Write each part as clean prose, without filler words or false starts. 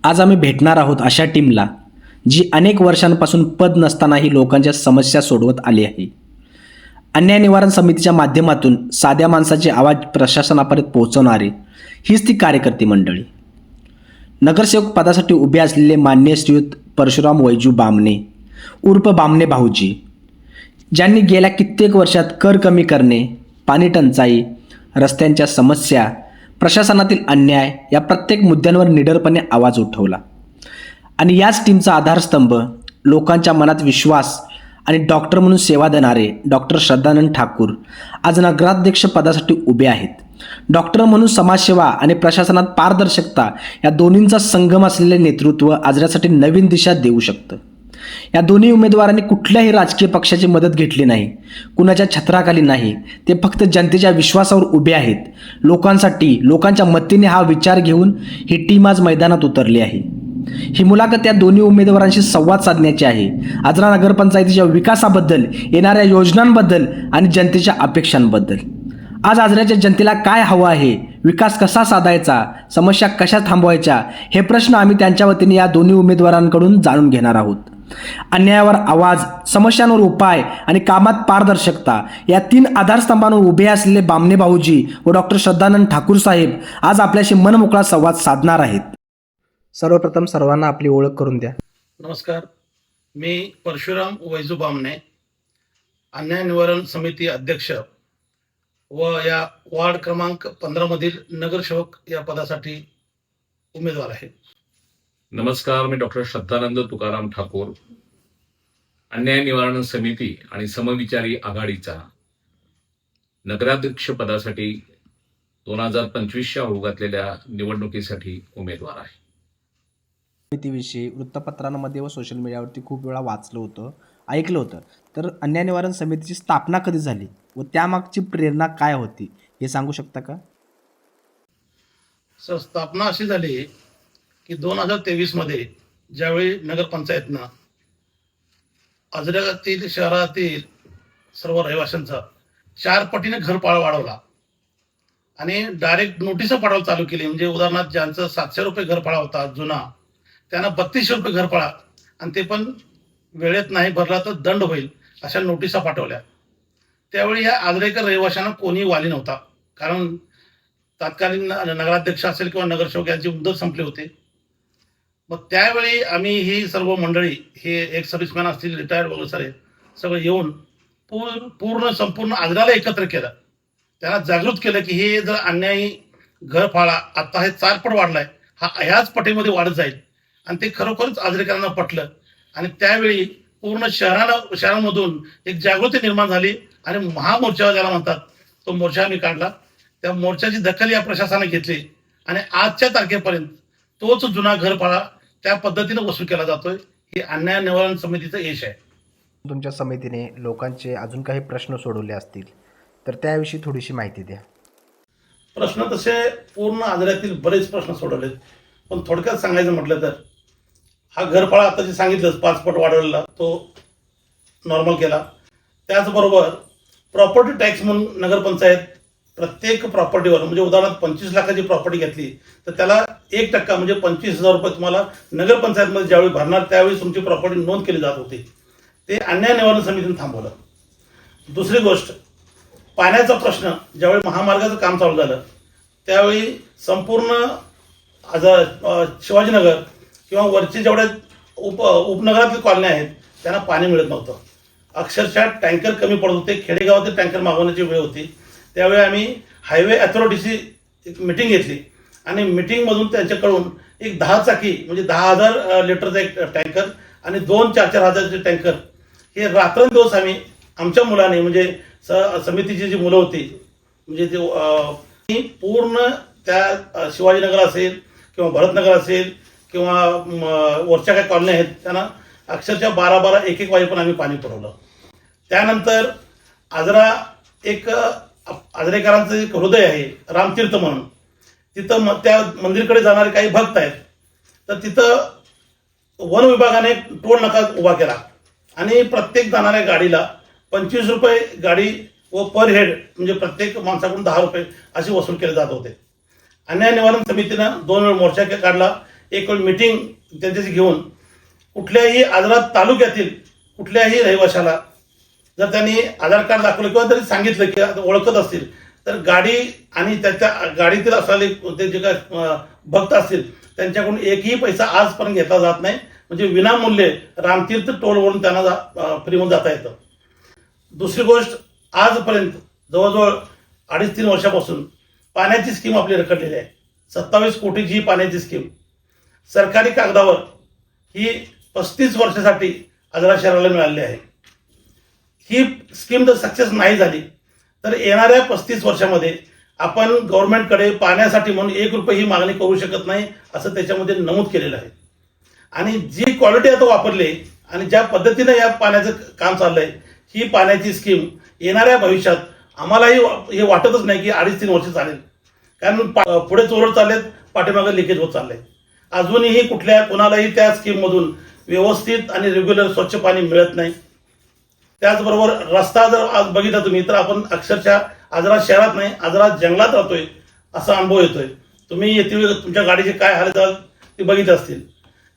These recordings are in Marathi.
आज आम्ही भेटणार आहोत अशा टीमला जी अनेक वर्षांपासून पद नसतानाही लोकांच्या समस्या सोडवत आली आहे. अन्याय निवारण समितीच्या माध्यमातून साध्या माणसाचे आवाज प्रशासनापर्यंत पोहोचवणारे हीच ती कार्यकर्ती मंडळी. नगरसेवक पदासाठी उभे असलेले माननीय श्रीयुत परशुराम वैजू बामणे उर्फ बामणे भाऊजी, ज्यांनी गेल्या कित्येक वर्षात कर कमी करणे, पाणी टंचाई, रस्त्यांच्या समस्या, प्रशासनातील अन्याय या प्रत्येक मुद्द्यांवर निडरपणे आवाज उठवला. आणि याच टीमचा आधारस्तंभ, लोकांच्या मनात विश्वास आणि डॉक्टर म्हणून सेवा देणारे डॉक्टर श्रद्धानंद ठाकूर आज नगराध्यक्ष पदासाठी उभे आहेत. डॉक्टर म्हणून समाजसेवा आणि प्रशासनात पारदर्शकता या दोन्हींचा संगम असलेले नेतृत्व आजऱ्यासाठी नवीन दिशा देऊ शकतं. या दोन्ही उमेदवारांनी कुठल्याही राजकीय पक्षाची मदत घेतली नाही, कुणाच्या छत्राखाली नाही. ते फक्त जनतेच्या विश्वासावर उभे आहेत. लोकांसाठी, लोकांच्या मतीने हा विचार घेऊन ही टीम आज मैदानात उतरली आहे. ही मुलाखत या दोन्ही उमेदवारांशी संवाद साधण्याची आहे. आजरा नगरपंचायतीच्या विकासाबद्दल, येणाऱ्या योजनांबद्दल आणि जनतेच्या अपेक्षांबद्दल. आज आजऱ्याच्या जनतेला काय हवं आहे, विकास कसा साधायचा, समस्या कशा थांबवायच्या, हे प्रश्न आम्ही त्यांच्या वतीने या दोन्ही उमेदवारांकडून जाणून घेणार आहोत. अन्यायावर आवाज, समस्यांवर उपाय आणि कामात पारदर्शकता या 3 आधारस्तंभांवर उभे असलेले बामणे भाऊजी व डॉक्टर श्रद्धानंद ठाकूर साहेब आज आपल्याशी मनमोकळा संवाद साधणार आहेत. सर्वप्रथम सर्वांना आपली ओळख करून द्या. नमस्कार, मी परशुराम वैजू बामणे, अन्याय निवारण समिती अध्यक्ष व या वार्ड क्रमांक 15 मधील नगरसेवक या पदासाठी उमेदवार आहे. नमस्कार, मी डॉक्टर श्रद्धानंद तुकाराम ठाकूर, अन्याय निवारण समिती आणि समविचारी आघाडीचा नगराध्यक्ष पदासाठी 2025च्या होऊ घातलेल्या निवडणुकीसाठी उमेदवार आहे. समितीविषयी वृत्तपत्रांमध्ये व सोशल मीडियावरती खूप वेळा वाचलं होतं, ऐकलं होतं. तर अन्याय निवारण समितीची स्थापना कधी झाली व त्यामागची प्रेरणा काय होती हे सांगू शकता का? सर, स्थापना अशी झाली की 2023 मध्ये ज्यावेळी नगरपंचायतनं आजऱ्यातील शहरातील सर्व रहिवाशांचा 4 पटीने घरपाळ वाढवला आणि डायरेक्ट नोटिसा पाठवायला चालू केली. म्हणजे उदाहरणार्थ ज्यांचं 700 रुपये घरपाळा होता जुना, त्यांना 3200 रुपये घरपाळा, आणि ते पण वेळेत नाही भरला तर दंड होईल अशा नोटिसा पाठवल्या. त्यावेळी या आजरेकर रहिवाशांना कोणी वाली नव्हता, कारण तात्कालीन नगराध्यक्ष असेल किंवा नगरसेवक यांची मुदत संपली होती. मग त्यावेळी आम्ही ही सर्व मंडळी, हे एक सर्व्हिसमॅन असतील, रिटायर्ड वगैरे सगळं येऊन संपूर्ण आजराला एकत्र केलं. त्यांना जागृत केलं की हे जर अन्यायी घरफाळा आता हे 4 पट वाढलाय, हा ह्याच पटीमध्ये वाढत जाईल. आणि ते खरोखरच आजरेकरांना पटलं आणि त्यावेळी पूर्ण शहरांमधून एक जागृती निर्माण झाली आणि महामोर्चा ज्याला म्हणतात तो मोर्चा आम्ही काढला. त्या मोर्चाची दखल या प्रशासनाने घेतली आणि आजच्या तारखेपर्यंत तोच जुना घरफाळा त्या पद्धतीने वसूल केला जातोय. ही अन्याय निवारण समितीचं यश आहे. तुमच्या समितीने लोकांचे अजून काही प्रश्न सोडवले असतील तर त्याविषयी थोडीशी माहिती द्या. प्रश्न तसे पूर्ण आजऱ्यातील बरेच प्रश्न सोडवलेत, पण थोडक्यात सांगायचं म्हटलं तर हा घरफाळा आता जे सांगितलं 5 पट वाढवलेला तो नॉर्मल केला. त्याचबरोबर प्रॉपर्टी टॅक्स म्हणून नगरपंचायत प्रत्येक प्रॉपर्टीवर, म्हणजे उदाहरणार्थ 25 लाखाची प्रॉपर्टी घेतली तर त्याला 1% म्हणजे 25,000 रुपये तुम्हाला नगरपंचायतमध्ये ज्यावेळी भरणार त्यावेळी तुमची प्रॉपर्टी नोंद केली जात होती. ते अन्याय निवारण समितीने थांबवलं. दुसरी गोष्ट, पाण्याचा प्रश्न ज्यावेळी महामार्गाचं काम चालू झालं त्यावेळी संपूर्ण शिवाजीनगर किंवा वरचे जेवढे उपनगरातील कॉलन्या आहेत त्यांना पाणी मिळत नव्हतं. अक्षरशः टँकर कमी पडत होते. खेडेगावातील टँकर मागवण्याची वेळ होती. त्यावेळी आम्ही हायवे अथॉरिटीची एक मिटिंग घेतली आणि मिटिंगमधून त्यांच्याकडून एक 10 चाकी म्हणजे 10,000 लिटरचा एक टँकर आणि 2-4 हजारचे टँकर हे रात्रंदिवस आम्ही आमच्या मुलाने, म्हणजे समितीची जी मुलं होती, म्हणजे ते पूर्ण त्या शिवाजीनगर असेल किंवा भरतनगर असेल किंवा वरच्या काही कॉलन्या आहेत त्यांना अक्षरशः 12-12, 1-1 वाजेपर्यंत आम्ही पाणी पुरवलं. त्यानंतर आजरा एक आजरेकरांचं एक हृदय आहे रामतीर्थ म्हणून, तिथं त्या मंदिरकडे जाणारे काही भक्त आहेत. तर तिथं वन विभागाने टोल नाका उभा केला आणि प्रत्येक जाणाऱ्या गाडीला 25 रुपये गाडी व पर हेड म्हणजे प्रत्येक माणसाकडून 10 रुपये असे वसूल केले जात होते. अन्याय निवारण समितीनं 2 वेळ मोर्चा काढला. एक वेळ मीटिंग त्यांच्याशी घेऊन कुठल्याही आजरा तालुक्यातील कुठल्याही रहिवाशाला जर त्यांनी आधार कार्ड दाखवलं किंवा जरी सांगितलं की आता ओळखत असतील तर गाडी आणि त्याच्या गाडीतील असलेले ते जे काय भक्त असतील त्यांच्याकडून एकही पैसा आजपर्यंत घेतला जात नाही. म्हणजे विनामूल्य रामतीर्थ टोलवरून त्यांना फ्रीमध्ये जाता येतं. दुसरी गोष्ट, आजपर्यंत जवळजवळ 2.5-3 वर्षापासून पाण्याची स्कीम आपली रखडलेली आहे. 27 कोटीची ही पाण्याची स्कीम सरकारी कागदावर ही 35 वर्षासाठी आजरा शहराला मिळालेली आहे. ही स्कीम जर सक्सेस नाही झाली तर येणाऱ्या 35 वर्षामध्ये आपण गव्हर्नमेंटकडे पाण्यासाठी म्हणून 1 रुपये ही मागणी करू शकत नाही असं त्याच्यामध्ये नमूद केलेलं आहे. आणि जी क्वालिटी आता वापरली आणि ज्या पद्धतीने या पाण्याचं काम चाललंय ही पाण्याची स्कीम येणाऱ्या भविष्यात आम्हालाही हे वाटतच नाही की 2.5-3 वर्ष चालेल. कारण पुढे चोरड चाललेत, पाठीमागे लिकेज होत चाललंय. अजूनही कुठल्या कोणालाही त्या स्कीममधून व्यवस्थित आणि रेग्युलर स्वच्छ पाणी मिळत नाही. त्याचबरोबर रस्ता जर आज बघितला तुम्ही तर आपण अक्षरशः आजरा शहरात नाही आजरा जंगलात राहतोय असा अनुभव येतोय. तुम्ही येथील तुमच्या गाडीचे काय हाल झाले ते बघितले असतील.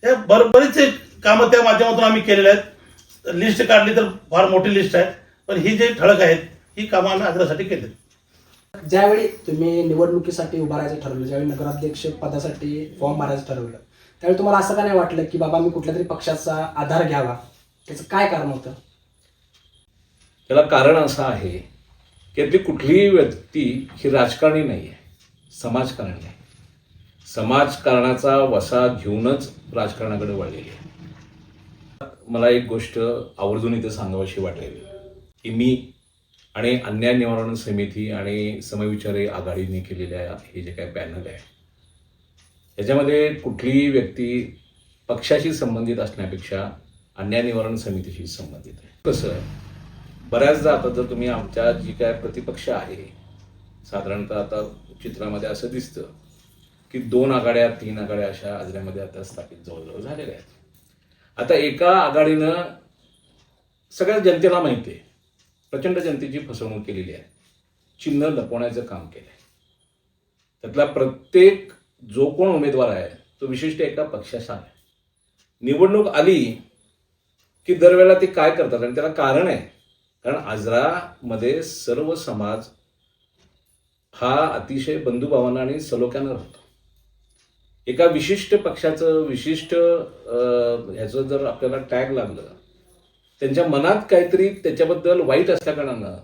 हे बरेचसे कामं त्या माध्यमातून आम्ही केलेले आहेत. लिस्ट काढली तर फार मोठी लिस्ट आहे, पण ही जी ठळक आहेत ही कामं आम्ही आजरासाठी केली. ज्यावेळी तुम्ही निवडणुकीसाठी उभा राहायचं ठरवलं, ज्यावेळी नगराध्यक्ष पदासाठी फॉर्म भरायचं ठरवलं, त्यावेळी तुम्हाला असं का नाही वाटलं की बाबा मी कुठल्या तरी पक्षाचा आधार घ्यावा? त्याचं काय कारण होतं? त्याला कारण असं आहे की आपली कुठलीही व्यक्ती ही राजकारणी नाही आहे, समाजकारणी आहे. समाजकारणाचा वसा घेऊनच राजकारणाकडे वळलेली आहे. मला एक गोष्ट आवर्जून इथे सांगावीशी वाटेल की मी आणि अन्याय निवारण समिती आणि समविचारी आघाडीने केलेल्या हे जे काही पॅनल आहे याच्यामध्ये कुठलीही व्यक्ती पक्षाशी संबंधित असण्यापेक्षा अन्याय निवारण समितीशी संबंधित आहे. कसं आहे, बऱ्याचदा आता जर तुम्ही आमच्या जी काय प्रतिपक्ष आहे साधारणतः आता चित्रामध्ये असं दिसतं की 2 आघाड्या 3 आघाड्या अशा आजऱ्यामध्ये आता स्थापित जवळजवळ झालेल्या आहेत. आता एका आघाडीनं सगळ्या जनतेला माहिती आहे प्रचंड जनतेची फसवणूक केलेली आहे, चिन्ह लपवण्याचं काम केलं आहे. त्यातला प्रत्येक जो कोण उमेदवार आहे तो विशिष्ट एका पक्षाचा आहे. निवडणूक आली की दरवेळेला ते काय करतात आणि त्याला कारण आहे, कारण आजरामध्ये सर्व समाज हा अतिशय बंधुभावानं आणि सलोख्यानं राहतो. एका विशिष्ट पक्षाचं विशिष्ट ह्याचं जर आपल्याला टॅग लागलं, त्यांच्या मनात काहीतरी त्याच्याबद्दल वाईट असल्याकारणानं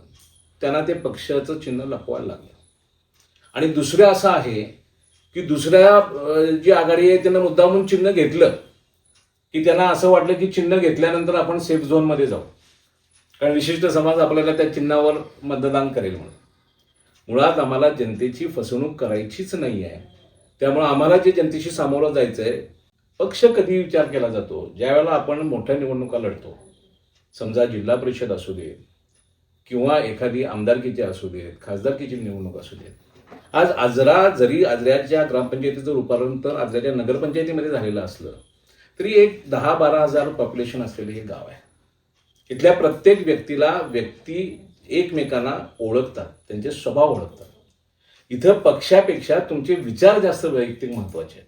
त्यांना ते पक्षाचं चिन्ह लपवायला लागलं. आणि दुसरं असं आहे की दुसऱ्या जी आघाडी आहे त्यांना मुद्दामून चिन्ह घेतलं की त्यांना असं वाटलं की चिन्ह घेतल्यानंतर आपण सेफ झोनमध्ये जाऊ, कारण विशिष्ट समाज आपल्याला त्या चिन्हावर मतदान करेल म्हणून. मुळात आम्हाला जनतेची फसवणूक करायचीच नाही आहे. त्यामुळे आम्हाला जे जनतेशी सामोरं जायचं आहे, पक्ष कधी विचार केला जातो ज्यावेळेला आपण मोठ्या निवडणुका लढतो, समजा जिल्हा परिषद असू देत किंवा एखादी आमदारकीची असू देत, खासदारकीची निवडणूक असू देत. आज आजरा जरी आजऱ्याच्या ग्रामपंचायतीचं रूपांतर आजऱ्याच्या नगरपंचायतीमध्ये झालेलं असलं तरी एक 10-12 हजार पॉप्युलेशन असलेले हे गाव आहे. इथल्या प्रत्येक व्यक्ती एकमेकांना ओळखतात, त्यांचे स्वभाव ओळखतात. इथं पक्षापेक्षा तुमचे विचार जास्त वैयक्तिक महत्वाचे आहेत.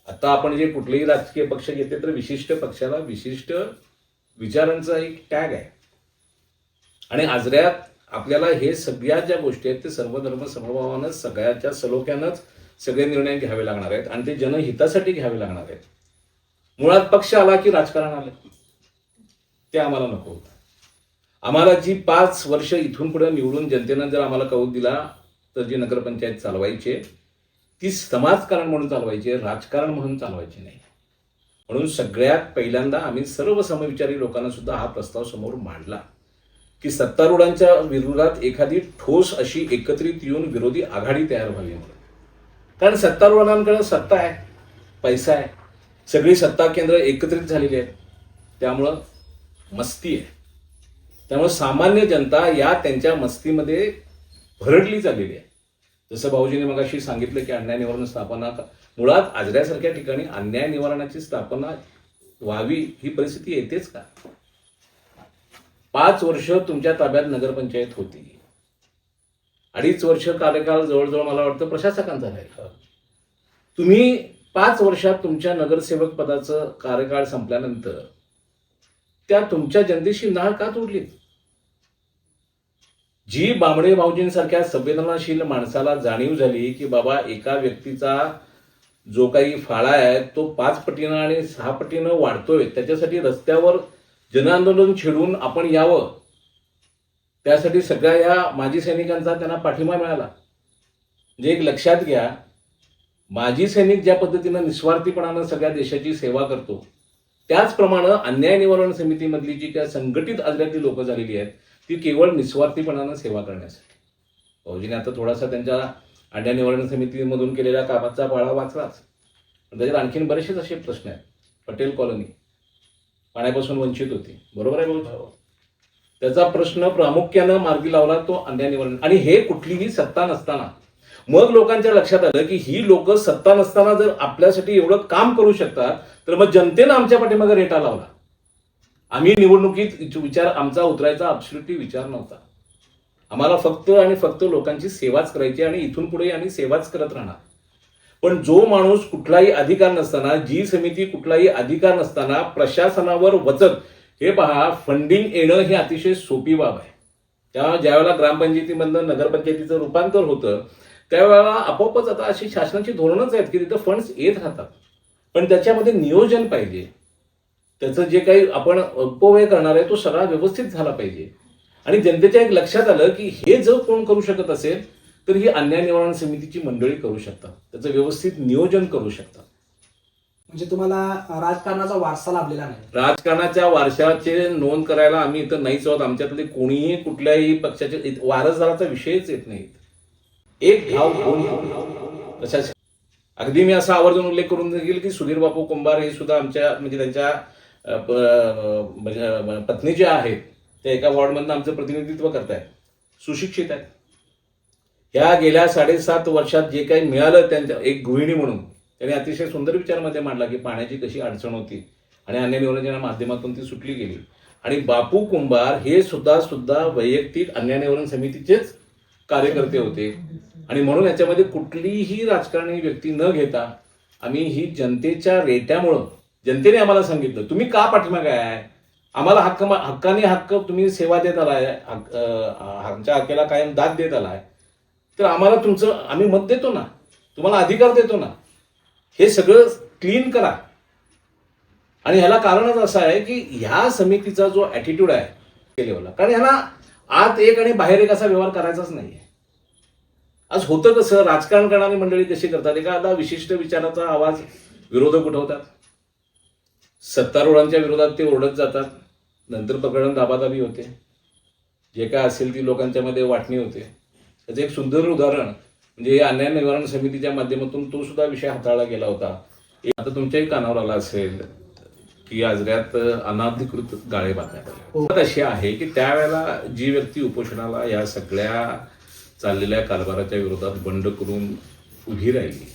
आता आपण जे कुठलेही राजकीय पक्ष घेते तर विशिष्ट पक्षाला विशिष्ट विचारांचा एक टॅग आहे. आणि आजऱ्यात आपल्याला हे सगळ्या ज्या गोष्टी आहेत ते सर्वधर्म समभावानंच सगळ्याच्या सलोख्यानंच सगळे निर्णय घ्यावे लागणार आहेत आणि ते जनहितासाठी घ्यावे लागणार आहेत. मुळात पक्ष आला की राजकारण आलं ते आम्हाला नको होतं. आम्हाला जी 5 वर्ष इथून पुढे निवडून जनतेनं जर आम्हाला कौल दिला तर जी नगरपंचायत चालवायची ती समाजकारण म्हणून चालवायची, राजकारण म्हणून चालवायची नाही. म्हणून सगळ्यात पहिल्यांदा आम्ही सर्व समविचारी लोकांना सुद्धा हा प्रस्ताव समोर मांडला की सत्तारूढांच्या विरोधात एखादी ठोस अशी एकत्रित येऊन विरोधी आघाडी तयार व्हावी म्हणून. कारण सत्तारूढांकडे सत्ता आहे, पैसा आहे, सगळी सत्ता केंद्र एकत्रित झालेली आहेत, त्यामुळं मस्ती आहे. त्यामुळे सामान्य जनता या त्यांच्या मस्तीमध्ये भरडली चाललेली आहे. जसं भाऊजीने मगाशी सांगितलं की अन्याय निवारण स्थापना, मुळात आजऱ्यासारख्या ठिकाणी अन्याय निवारणाची स्थापना व्हावी ही परिस्थिती येतेच का? 5 वर्ष तुमच्या ताब्यात नगरपंचायत होती, 2.5 वर्ष कार्यकाल जवळजवळ मला वाटतं प्रशासकांचा राहिला. तुम्ही 5 वर्षात तुमच्या नगरसेवक पदाचं कार्यकाळ संपल्यानंतर त्या तुमच्या जनतेशी नाळ का तोडली? जी बांबडे भाऊजींसारख्या संवेदनशील माणसाला जाणीव झाली की बाबा एका व्यक्तीचा जो काही फाळा आहे तो 5 पटीनं आणि 6 पटीनं वाढतोय, त्याच्यासाठी रस्त्यावर जनआंदोलन छेडून आपण यावं, त्यासाठी सगळ्या या माजी सैनिकांचा त्यांना पाठिंबा मिळाला. म्हणजे एक लक्षात घ्या, माजी सैनिक ज्या पद्धतीनं निस्वार्थीपणानं सगळ्या देशाची सेवा करतो, त्याचप्रमाणे अन्याय निवारण समितीमधली जी काय संघटित आजऱ्यातली लोक झालेली आहेत ती केवळ निस्वार्थीपणानं सेवा करण्यासाठी. भाऊजीने आता थोडासा त्यांच्या अन्याय निवारण समितीमधून केलेल्या कामाचा पाळा वाचलाच, पण त्याच्यात आणखीन बरेचसे असे प्रश्न आहेत. पटेल कॉलनी पाण्यापासून वंचित होती, बरोबर आहे भाऊ? त्याचा प्रश्न प्रामुख्यानं मार्गी लावला तो अन्याय निवारण, आणि हे कुठलीही सत्ता नसताना. मग लोकांच्या लक्षात आलं की ही लोक सत्ता नसताना जर आपल्यासाठी एवढं काम करू शकतात तर मग जनतेनं आमच्या पाठीमागे रेटा लावला. आम्ही निवडणुकीत आमचा उतरायचा अब्सोल्युटली विचार नव्हता. आम्हाला फक्त आणि फक्त लोकांची सेवाच करायची आणि इथून पुढे आम्ही सेवाच करत राहणार. पण जो माणूस कुठलाही अधिकार नसताना, जी समिती कुठलाही अधिकार नसताना प्रशासनावर वचक, हे पहा, फंडिंग येणं ही अतिशय सोपी बाब आहे. त्या ज्यावेळेला ग्रामपंचायतीमधनं नगरपंचायतीचं रूपांतर होतं त्यावेळेला आपोआपच आता अशी शासनाची धोरणच आहेत की तिथं फंड्स येत राहतात, पण त्याच्यामध्ये नियोजन पाहिजे. त्याचं जे काही आपण अपव्यय करणार आहे तो सगळा व्यवस्थित झाला पाहिजे. आणि जनतेच्या एक लक्षात आलं की हे जर कोण करू शकत असेल तर ही अन्याय निवारण समितीची मंडळी करू शकतात, त्याचं व्यवस्थित नियोजन करू शकतात. म्हणजे तुम्हाला राजकारणाचा वारसा लाभलेला नाही. राजकारणाच्या वारशाचे नोंद करायला आम्ही इथं नाहीच आहोत. आमच्यातले कोणीही कुठल्याही पक्षाचे वारसदाराचा विषयच येत नाही. एक भाव दोन तशाच. अगदी मी असा आवर्जून उल्लेख करून देईल की सुधीर बापू कुंभार हे सुद्धा आमच्या म्हणजे त्यांच्या पत्नी ज्या आहेत त्या एका वॉर्डमधनं आमचं प्रतिनिधित्व करतायत, सुशिक्षित आहेत. ह्या गेल्या 7.5 वर्षात जे काही मिळालं त्यांच्या एक गृहिणी म्हणून त्यांनी अतिशय सुंदर विचारमध्ये मांडला की पाण्याची कशी अडचण होती आणि अन्य निवडणुकीच्या माध्यमातून ती सुटली गेली. आणि बापू कुंभार हे सुद्धा वैयक्तिक अन्याय निवारण समितीचेच कार्यकर्ते होते. आणि म्हणून याच्यामध्ये कुठलीही राजकारणी व्यक्ती न घेता आम्ही ही जनतेच्या रेट्यामुळं, जनतेने आम्हाला सांगितलं तुम्ही का पाठीमागे आहे, आम्हाला हक्क तुम्ही सेवा देत आलाय, आमच्या हक्काला कायम दाद देत आलाय, तर आम्हाला तुमचं आम्ही मत देतो ना, तुम्हाला अधिकार देतो ना, हे सगळं क्लीन करा. आणि ह्याला कारणच असं आहे की ह्या समितीचा जो ऍटिट्यूड आहे लेवलला, कारण ह्याला आत एक आणि बाहेर एक असा व्यवहार करायचाच नाहीये. आज होतं कसं, राजकारण करणारी मंडळी कशी करतात, एखादा विशिष्ट विचाराचा आवाज विरोधक उठवतात, सत्तारूढांच्या विरोधात ते ओरडत जातात, नंतर प्रकरण दाबादाबी होते, जे काय असेल ती लोकांच्या मध्ये वाटणी होते. त्याचं एक सुंदर उदाहरण म्हणजे अन्याय निवारण समितीच्या माध्यमातून तो सुद्धा विषय हाताळला गेला होता. आता तुमच्याही कानावर आला असेल की आजऱ्यात अनाधिकृत गाळे बांधण्यात आले. अशी आहे की त्यावेळेला जी व्यक्ती उपोषणाला या सगळ्या चाललेल्या कारभाराच्या विरोधात बंड करून उभी राहिली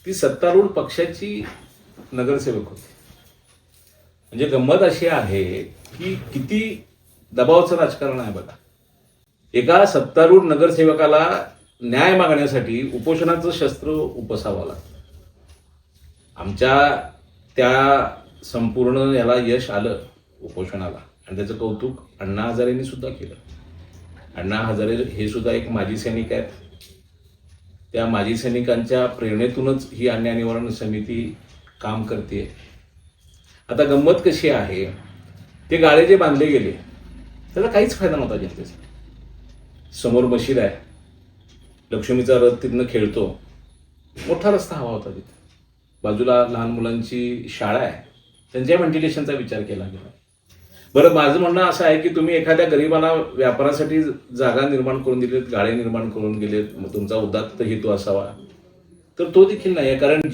ती सत्तारूढ पक्षाची नगरसेवक होती. म्हणजे गंमत अशी आहे की किती दबावाचं राजकारण आहे बघा. एका सत्तारूढ नगरसेवकाला न्याय मागण्यासाठी उपोषणाचं शस्त्र उपसावं लागतं. आमच्या त्या संपूर्ण याला यश आलं उपोषणाला आणि त्याचं कौतुक अण्णा हजारेंनी सुद्धा केलं. अण्णा हजारे हे सुद्धा एक माजी सैनिक आहेत. त्या माजी सैनिकांच्या प्रेरणेतूनच ही अन्याय निवारण समिती काम करते. आता गंमत कशी आहे, ते गाळे जे बांधले गेले त्याचा काहीच फायदा नव्हता जनतेचा. समोर मशीद आहे, लक्ष्मीचा रथ तिथनं खेळतो, मोठा रस्ता हवा होता तिथे, बाजूला लहान मुलांची शाळा आहे, त्यांच्या व्हेंटिलेशनचा विचार केला गेला. बरं, माझं म्हणणं असं आहे की तुम्ही एखाद्या गरिबाला व्यापारासाठी जागा निर्माण करून दिलीत, गाळे निर्माण करून गेलेत, मग तुमचा उदात्त हेतू असावा, तर तो देखील नाही आहे. कारण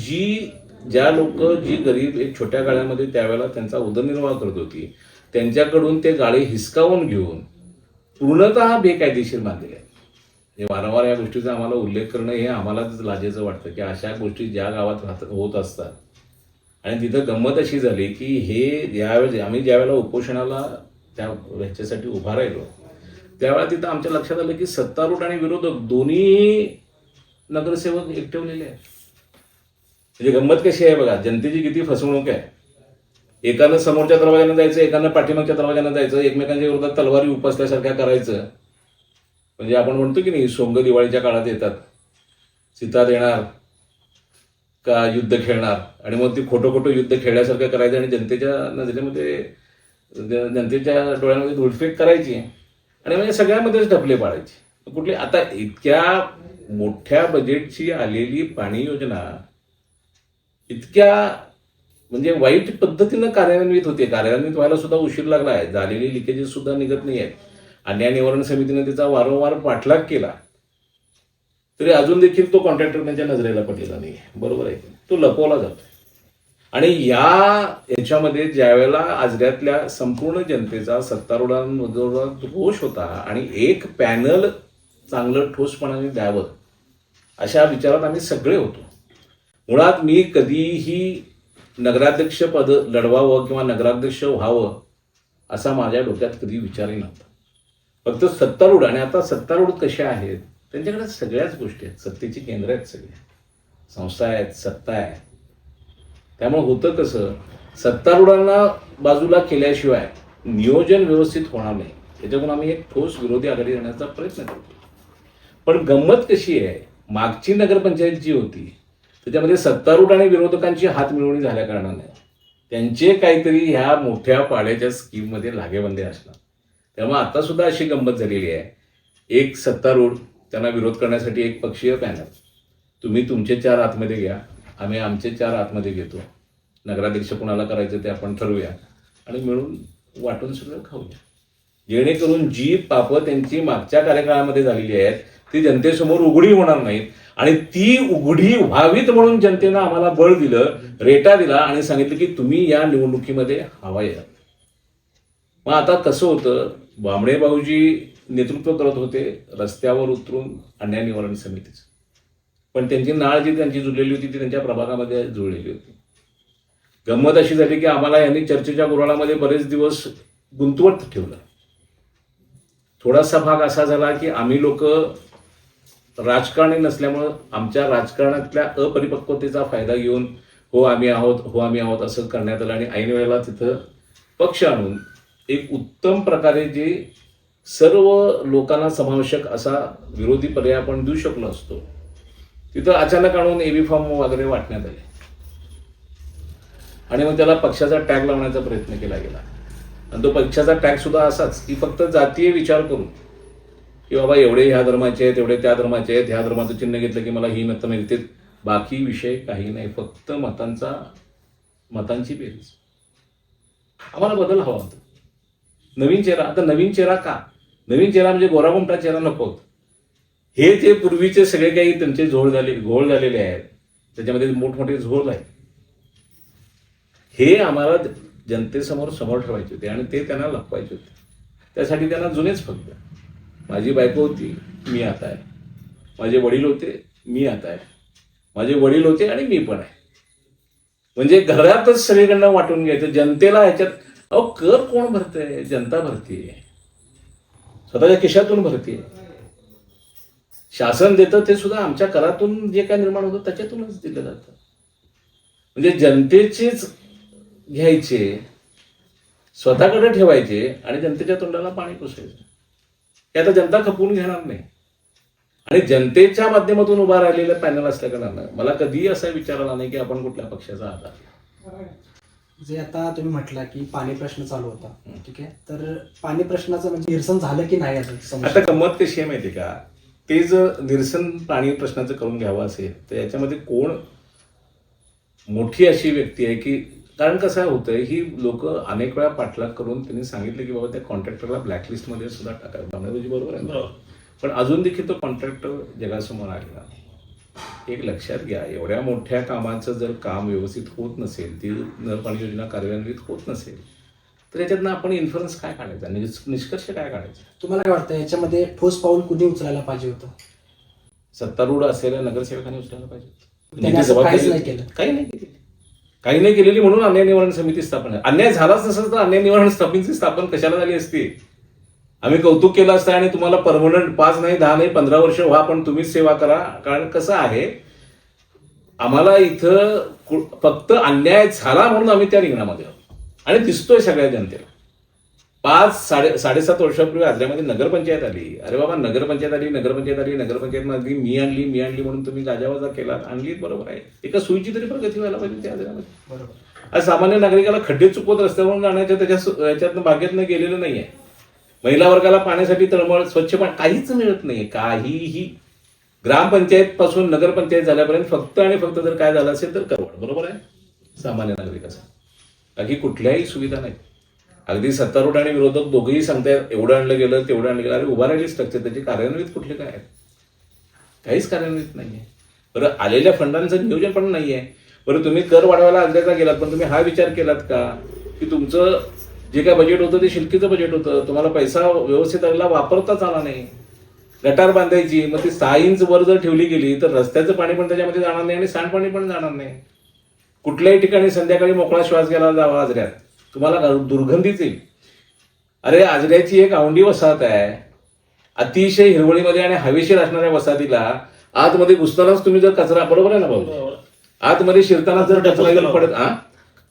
ज्या लोक जी गरीब एक छोट्या गाळ्यामध्ये त्यावेळेला त्यांचा उदरनिर्वाह करत होती त्यांच्याकडून ते गाळे हिसकावून घेऊन पूर्णतः बेकायदेशीर बांधले आहेत. हे वारंवार या गोष्टीचा आम्हाला उल्लेख करणं हे आम्हालाच लाजेचं वाटतं की अशा गोष्टी ज्या गावात होत असतात. आणि तिथं गंमत अशी झाली की हे आम्ही ज्यावेळेला उपोषणाला त्या ह्याच्यासाठी उभा राहिलो त्यावेळेला तिथं आमच्या लक्षात आलं की सत्तारूढ आणि विरोधक दोन्ही नगरसेवक एकटेवलेले आहेत. म्हणजे गंमत कशी आहे बघा, जनतेची किती फसवणूक आहे. एकानं समोरच्या दरवाजानं जायचं, एकानं पाठीमागच्या दरवाजानं जायचं, एकमेकांच्या विरोधात तलवारी उपसल्यासारख्या करायचं. म्हणजे आपण म्हणतो की नाही, सोंग दिवाळीच्या काळात येतात, सीता देणार का युद्ध खेळणार, आणि मग ती खोटं खोटं युद्ध खेळल्यासारखं करायचं आणि जनतेच्या नजरेमध्ये, जनतेच्या डोळ्यामध्ये धुळफेक करायची आणि म्हणजे सगळ्यामध्येच ढपले पाडायचे. कुठली आता इतक्या मोठ्या बजेटची आलेली पाणी योजना इतक्या म्हणजे वाईट पद्धतीनं कार्यान्वित होते. कार्यान्वित व्हायला सुद्धा उशीर लागला आहे. झालेली लिकेजेस सुद्धा निघत नाही आहेत. अन्याय निवारण समितीने त्याचा वारंवार पाठलाग केला तरी अजून देखील तो कॉन्ट्रॅक्टर त्यांच्या नजरेला पडलेला नाही. बरोबर आहे, तो लपवला जातो. आणि याच्यामध्ये ज्यावेळेला आजऱ्यातल्या संपूर्ण जनतेचा सत्तारूढांवर रोष होता आणि एक पॅनल चांगलं ठोसपणाने द्यावं अशा विचारात आम्ही सगळे होतो. मुळात मी कधीही नगराध्यक्ष पद लढवावं किंवा नगराध्यक्ष व्हावं असा माझ्या डोक्यात कधी विचारही नव्हता. फक्त सत्तारूढ, आणि आता सत्तारूढ कशा आहेत, त्यांच्याकडे सगळ्याच गोष्टी आहेत. सत्तेची केंद्र आहेत, सगळे संस्था आहेत, सत्ता आहे. त्यामुळे होतं कसं, सत्तारूढांना बाजूला केल्याशिवाय नियोजन व्यवस्थित होणार नाही. त्याच्याकडून आम्ही एक ठोस विरोधी आघाडी देण्याचा प्रयत्न करतो. पण गंमत कशी आहे, मागची नगरपंचायत जी होती त्याच्यामध्ये सत्तारूढ आणि विरोधकांची हातमिळवणी झाल्या कारणाने त्यांचे काहीतरी ह्या मोठ्या पाड्याच्या स्कीममध्ये लागेबंदे असणार. त्यामुळे आता सुद्धा अशी गंमत झालेली आहे, एक सत्तारूढ त्यांना विरोध करण्यासाठी एक पक्षीय पॅनल, तुम्ही तुमचे 4 आतमध्ये घ्या, आम्ही आमचे 4 आतमध्ये घेतो, नगराध्यक्ष कोणाला करायचं ते आपण ठरवूया आणि मिळून वाटून सगळं खाऊया. जेणेकरून जी पापं त्यांची मागच्या कार्यकाळामध्ये झालेली आहेत ती जनतेसमोर उघडी होणार नाहीत. आणि ती उघडी व्हावीत म्हणून जनतेनं आम्हाला बळ दिलं, रेटा दिला आणि सांगितलं की तुम्ही या निवडणुकीमध्ये हवा या. मग आता कसं होतं, बांबळे भाऊजी नेतृत्व करत होते रस्त्यावर उतरून अन्याय निवारण समितीचं, पण त्यांची नाळ जी त्यांची जुळलेली होती ती त्यांच्या प्रभागामध्ये जुळलेली होती. गंमत अशी झाली की आम्हाला यांनी चर्चेच्या गुऱ्हाळामध्ये बरेच दिवस गुंतवत ठेवलं. थोडासा भाग असा झाला की आम्ही लोक राजकारणी नसल्यामुळं आमच्या राजकारणातल्या अपरिपक्वतेचा फायदा घेऊन हो आम्ही आहोत असं करण्यात आलं आणि ऐन वेळेला तिथं पक्ष आणून एक उत्तम प्रकारे जे सर्व लोकांना समावेशक असा विरोधी पर्याय आपण देऊ शकलो असतो, तिथं अचानक आणून एबी फॉर्म वगैरे वाटण्यात आले आणि मग त्याला पक्षाचा टॅग लावण्याचा प्रयत्न केला गेला. आणि तो पक्षाचा टॅग सुद्धा असाच की फक्त जातीय विचार करून की बाबा एवढे ह्या धर्माचे आहेत, एवढे त्या धर्माचे आहेत, ह्या धर्माचं चिन्ह घेतलं की मला ही मतं मिळतील, बाकी विषय काही नाही, फक्त मतांची बेरीज. आम्हाला बदल हवा होता, नवीन चेहरा. आता नवीन चेहरा का? नवीन चेहरा म्हणजे गोरागुमटा चेहरा नको होत. हे जे पूर्वीचे सगळे काही त्यांचे घोळ झालेले आहेत त्याच्यामध्ये मोठमोठे झोळ आहेत, हे आम्हाला जनतेसमोर ठेवायचे होते आणि ते त्यांना लपवायचे होते. त्यासाठी त्यांना जुनेच फक्त माझी बायको होती, मी आता आहे, माझे वडील होते, मी आता आहे, माझे वडील होते आणि मी पण आहे. म्हणजे घरातच सगळीकडनं वाटून घ्यायचं. जनतेला ह्याच्यात अहो कर कोण भरतंय? जनता भरतीये, स्वतःच्या खिशातून भरतीये. शासन देतं ते सुद्धा आमच्या करातून जे काय निर्माण होतं त्याच्यातूनच दिलं जातं. म्हणजे जनतेचेच घ्यायचे, स्वतःकडे ठेवायचे आणि जनतेच्या तोंडाला पाणी पुसायचं. हे आता जनता खपवून घेणार नाही. आणि जनतेच्या माध्यमातून उभा राहिलेलं पॅनल असल्या कारणानं मला कधीही असा विचार आला नाही की आपण कुठल्या पक्षाचा आधार. जे आता तुम्ही म्हटलं की पाणी प्रश्न चालू होता, ठीक आहे, तर पाणी प्रश्नाचं म्हणजे निरसन झालं की नाही अजून? आता गंमत कशी आहे माहिती का, ते जर निरसन पाणी प्रश्नाचं करून घ्यावं असेल तर याच्यामध्ये कोण मोठी अशी व्यक्ती आहे की, कारण कसं होतंय ही लोक अनेक वेळा पाठलाग करून त्यांनी सांगितलं की बाबा त्या कॉन्ट्रॅक्टरला ब्लॅकलिस्टमध्ये सुद्धा टाकायला. बरोबर आहे, पण अजून देखील तो कॉन्ट्रॅक्टर जगासमोर आलेला. एक लक्षात घ्या, एवढ्या मोठ्या कामाचं जर काम व्यवस्थित होत नसेल, ती नळपाणी योजना कार्यान्वित होत नसेल तर याच्यातनं आपण इन्फ्लुअन्स काय काढायचा, निष्कर्ष काय काढायचा? तुम्हाला काय वाटतं याच्यामध्ये ठोस पाऊल कुणी उचलायला पाहिजे होतं? सत्तारूढ असलेल्या नगरसेवकांनी उचलायला पाहिजे. त्यांनी असं काहीच नाही केलं. काही नाही केलेली म्हणून अन्याय निवारण समिती स्थापन आहे. अन्याय झालाच नसेल तर अन्याय निवारण समिती स्थापन कशाला झाली असती? आम्ही कौतुक केलं असतं आणि तुम्हाला परमनंट 5 नाही 10 नाही 15 वर्ष व्हा पण तुम्हीच सेवा करा. कारण कसं आहे, आम्हाला इथं फक्त अन्याय झाला म्हणून आम्ही त्या रिंगणामध्ये आहोत आणि दिसतोय सगळ्या जनतेला. 7.5 वर्षापूर्वी आजऱ्यामध्ये नगरपंचायत आली. अरे बाबा, नगरपंचायत आली, नगरपंचायतमध्ये मी आणली म्हणून तुम्ही गाजावाजा केला, आणली, बरोबर आहे. एका सुईची तरी प्रगती व्हायला पाहिजे त्या आजऱ्यामध्ये. बरोबर. आज सामान्य नागरिकाला खड्डे चुकवत रस्त्यावरून जाण्याच्या याच्यातनं भाग्यातनं गेलेलं नाहीये. महिला वर्गाला पाण्यासाठी तळमळ, स्वच्छ पाणी काहीच मिळत नाहीये, काहीही. ग्रामपंचायत पासून नगरपंचायत झाल्यापर्यंत फक्त आणि फक्त जर काय झालं असेल तर करवड, बरोबर आहे, सामान्य नागरिकाचा. बाकी कुठल्याही सुविधा नाही. अगदी सत्तारूढ आणि विरोधक दोघेही सांगतायत एवढं आणलं गेलं, तेवढं आणलं गेलं. अरे उभा राहिली स्ट्रक्चर, त्याची कार्यान्वित कुठले काय आहेत? काहीच कार्यान्वित नाहीये. बरं, आलेल्या फंडांचं नियोजन पण नाहीये. बरं, तुम्ही कर वाढवायला आजऱ्याचा गेलात, पण तुम्ही हा विचार केलात का की तुमचं जे काय बजेट होतं ते शिल्कीचं बजेट होतं, तुम्हाला पैसा व्यवस्थित आलेला वापरताच आला नाही. गटार बांधायची, मग ती 6 इंच वर जर ठेवली गेली तर रस्त्याचं पाणी पण त्याच्यामध्ये जाणार नाही आणि सांडपाणी पण जाणार नाही. कुठल्याही ठिकाणी संध्याकाळी मोकळा श्वास घ्यायला जावा आजऱ्यात, तुम्हाला दुर्गंधीच येईल. अरे, आजऱ्याची एक औंढी वसाहत आहे, अतिशय हिरवळीमध्ये आणि हवेशीर असणाऱ्या वसाहतीला आतमध्ये घुसतानाच तुम्ही जर कचरा, बरोबर आहे ना भाऊ, आतमध्ये शिरताना जर कचरा पडत,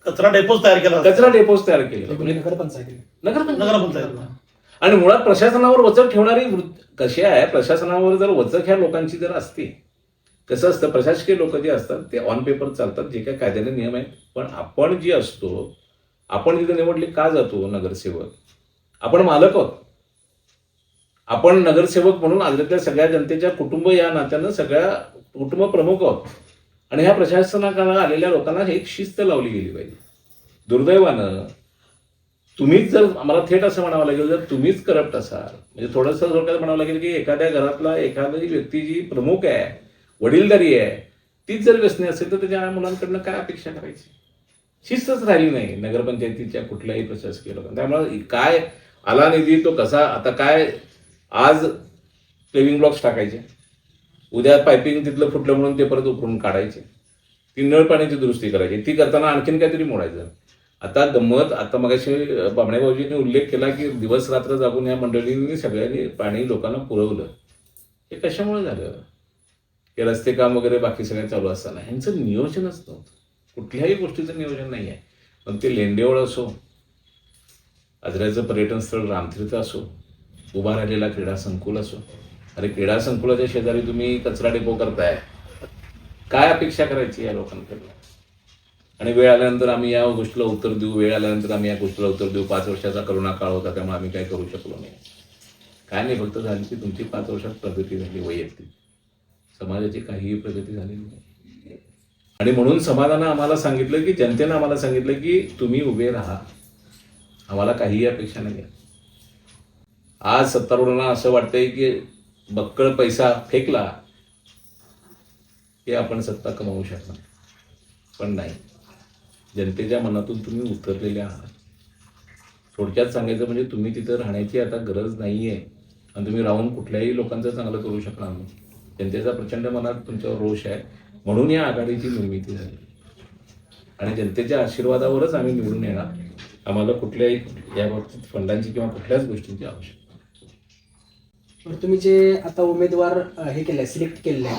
कचरा डेपोज तयार केला, कचरा डेपोज तयार केले नगरपंचायत. आणि मुळात प्रशासनावर वचक ठेवणारी कशी आहे, प्रशासनावर जर वचक ह्या लोकांची जर असते, कसं असतं, प्रशासकीय लोक जे असतात ते ऑन पेपर चालतात, जे काही कायद्याने नियम आहेत. पण आपण जे असतो, आपण तिथे निवडले का जातो नगरसेवक? आपण मालक आहोत. आपण नगरसेवक म्हणून आजच्या सगळ्या जनतेच्या कुटुंब या नात्यानं सगळ्या कुटुंब प्रमुख आहोत. आणि ह्या प्रशासनाकडे आलेल्या लोकांना एक शिस्त लावली गेली पाहिजे. दुर्दैवानं तुम्हीच जर, आम्हाला थेट असं म्हणावं लागेल, जर तुम्हीच करप्ट असाल, म्हणजे थोडंसं थोडक्यात म्हणावं लागेल की एखाद्या घरातला एखादी व्यक्ती जी प्रमुख आहे, वडीलधारी आहे, तीच जर व्यसनी असेल तर त्याच्या मुलांकडनं काय अपेक्षा करायची? शिस्तच राहिली नाही नगरपंचायतीच्या कुठल्याही प्रशासकीय लोकांना. त्यामुळे काय आला निधी तो कसा, आता काय, आज पेविंग ब्लॉक्स टाकायचे, उद्या पायपिंग तिथलं फुटलं म्हणून ते परत उकरून काढायचे, ती नळ पाण्याची दुरुस्ती करायची, ती करताना आणखीन काहीतरी मोडायचं. आता गंमत, आता मगाशी बामणे भाऊजींनी उल्लेख केला की दिवस रात्र जागून या मंडळींनी सगळ्यांनी पाणी लोकांना पुरवलं. हे कशामुळे झालं? हे रस्ते काम वगैरे बाकी सगळं चालू असताना ह्यांचं नियोजनच नव्हतं, कुठल्याही गोष्टीचं नियोजन नाही आहे. पण ते लेंडेवळ असो, आजऱ्याचं पर्यटन स्थळ रामतीर्थ असो, उभा राहिलेला क्रीडा संकुल असो. अरे, क्रीडा संकुलाच्या शेजारी तुम्ही कचरा डेपो करताय, काय अपेक्षा करायची या लोकांकडनं? आणि वेळ आल्यानंतर आम्ही या गोष्टीला उत्तर देऊ, वेळ आल्यानंतर आम्ही या गोष्टीला उत्तर देऊ. 5 वर्षाचा करोना काळ होता त्यामुळे आम्ही काय करू शकलो नाही. काय नाही, फक्त झाली की तुमची 5 वर्षात प्रगती झाली, वैयक्तिक, समाजाची काहीही प्रगती झाली नाही. आणि म्हणून समाजानं आम्हाला सांगितलं की, जनतेनं आम्हाला सांगितलं की तुम्ही उभे राहा, आम्हाला काहीही अपेक्षा नाही. आज सत्तारूढांना असं वाटतंय की बक्कळ पैसा फेकला की आपण सत्ता कमावू शकणार, पण नाही. जनतेच्या मनातून तुम्ही उतरलेले आहात. थोडक्यात सांगायचं म्हणजे तुम्ही तिथं राहण्याची आता गरज नाहीये आणि तुम्ही राहून कुठल्याही लोकांचं चांगलं करू शकणार नाही. जनतेचा प्रचंड मनात तुमच्यावर रोष आहे, म्हणून या आघाडीची निर्मिती झाली आणि जनतेच्या आशीर्वादावरच आम्ही निवडून येणार. आम्हाला कुठल्याही या बाबतीत फंडांची किंवा कुठल्याच गोष्टींची आवश्यकता. तुम्ही जे आता उमेदवार हे केले, सिलेक्ट केले,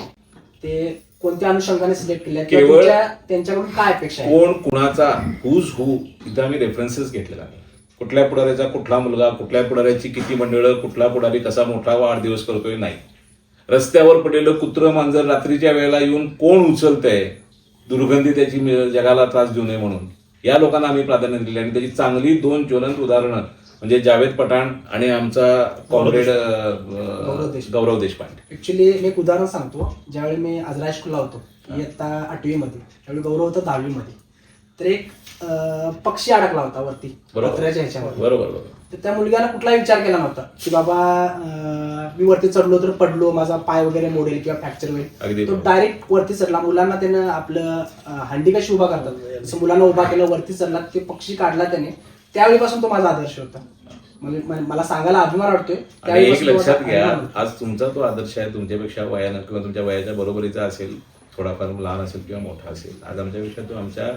ते कोणत्या अनुषंगाने सिलेक्ट केले, केवळ त्यांच्याकडून काय अपेक्षा आहे? कोण कुणाचा हुज हू इथं आम्ही रेफरन्सेस घेतलेला नाही. कुठल्या पुढाऱ्याचा कुठला मुलगा, कुठल्या पुढाऱ्याची किती मंडळं, कुठला पुढारी कसा मोठा वाढदिवस करतोय, नाही. रस्त्यावर पडलेलं कुत्रं मांजर रात्रीच्या वेळेला येऊन कोण उचलतंय, दुर्गंधी त्याची जगाला त्रास देऊ नये म्हणून, या लोकांना आम्ही प्राधान्य दिले. आणि त्याची चांगली 2 ज्वलंत उदाहरणं म्हणजे जावेद पठाण आणि आमचा कॉम्रेड गौरव देशपांडे. ऍक्च्युली मी एक उदाहरण सांगतो. ज्यावेळी मी आजरा हायस्कूलला होतो, इयत्ता 8वी मध्ये, त्यावेळी गौरव होतं 10वी मध्ये, तर एक पक्षी अडकला होता वरती पत्र्याच्या ह्याच्यावर. बरोबर. तर त्या मुलग्यानं कुठलाही विचार केला नव्हता की बाबा मी वरती चढलो तर पडलो, माझा पाय वगैरे मोडेल किंवा फ्रॅक्चर होईल. तो डायरेक्ट वरती चढला. मुलांना त्यानं आपलं हंडी कशी उभा करतात असं मुलांना उभा केलं, वरती चढला, ते पक्षी काढला त्याने. त्यावेळीपासून तो माझा आदर्श होता. म्हणजे मला सांगायला अभिमान वाटतोय. आणि एक लक्षात घ्या, आज तुमचा तो आदर्श आहे, तुमच्यापेक्षा वयानं किंवा तुमच्या वयाच्या बरोबरीचा असेल, थोडाफार लहान असेल किंवा मोठा असेल. आज आमच्यापेक्षा तो आमच्या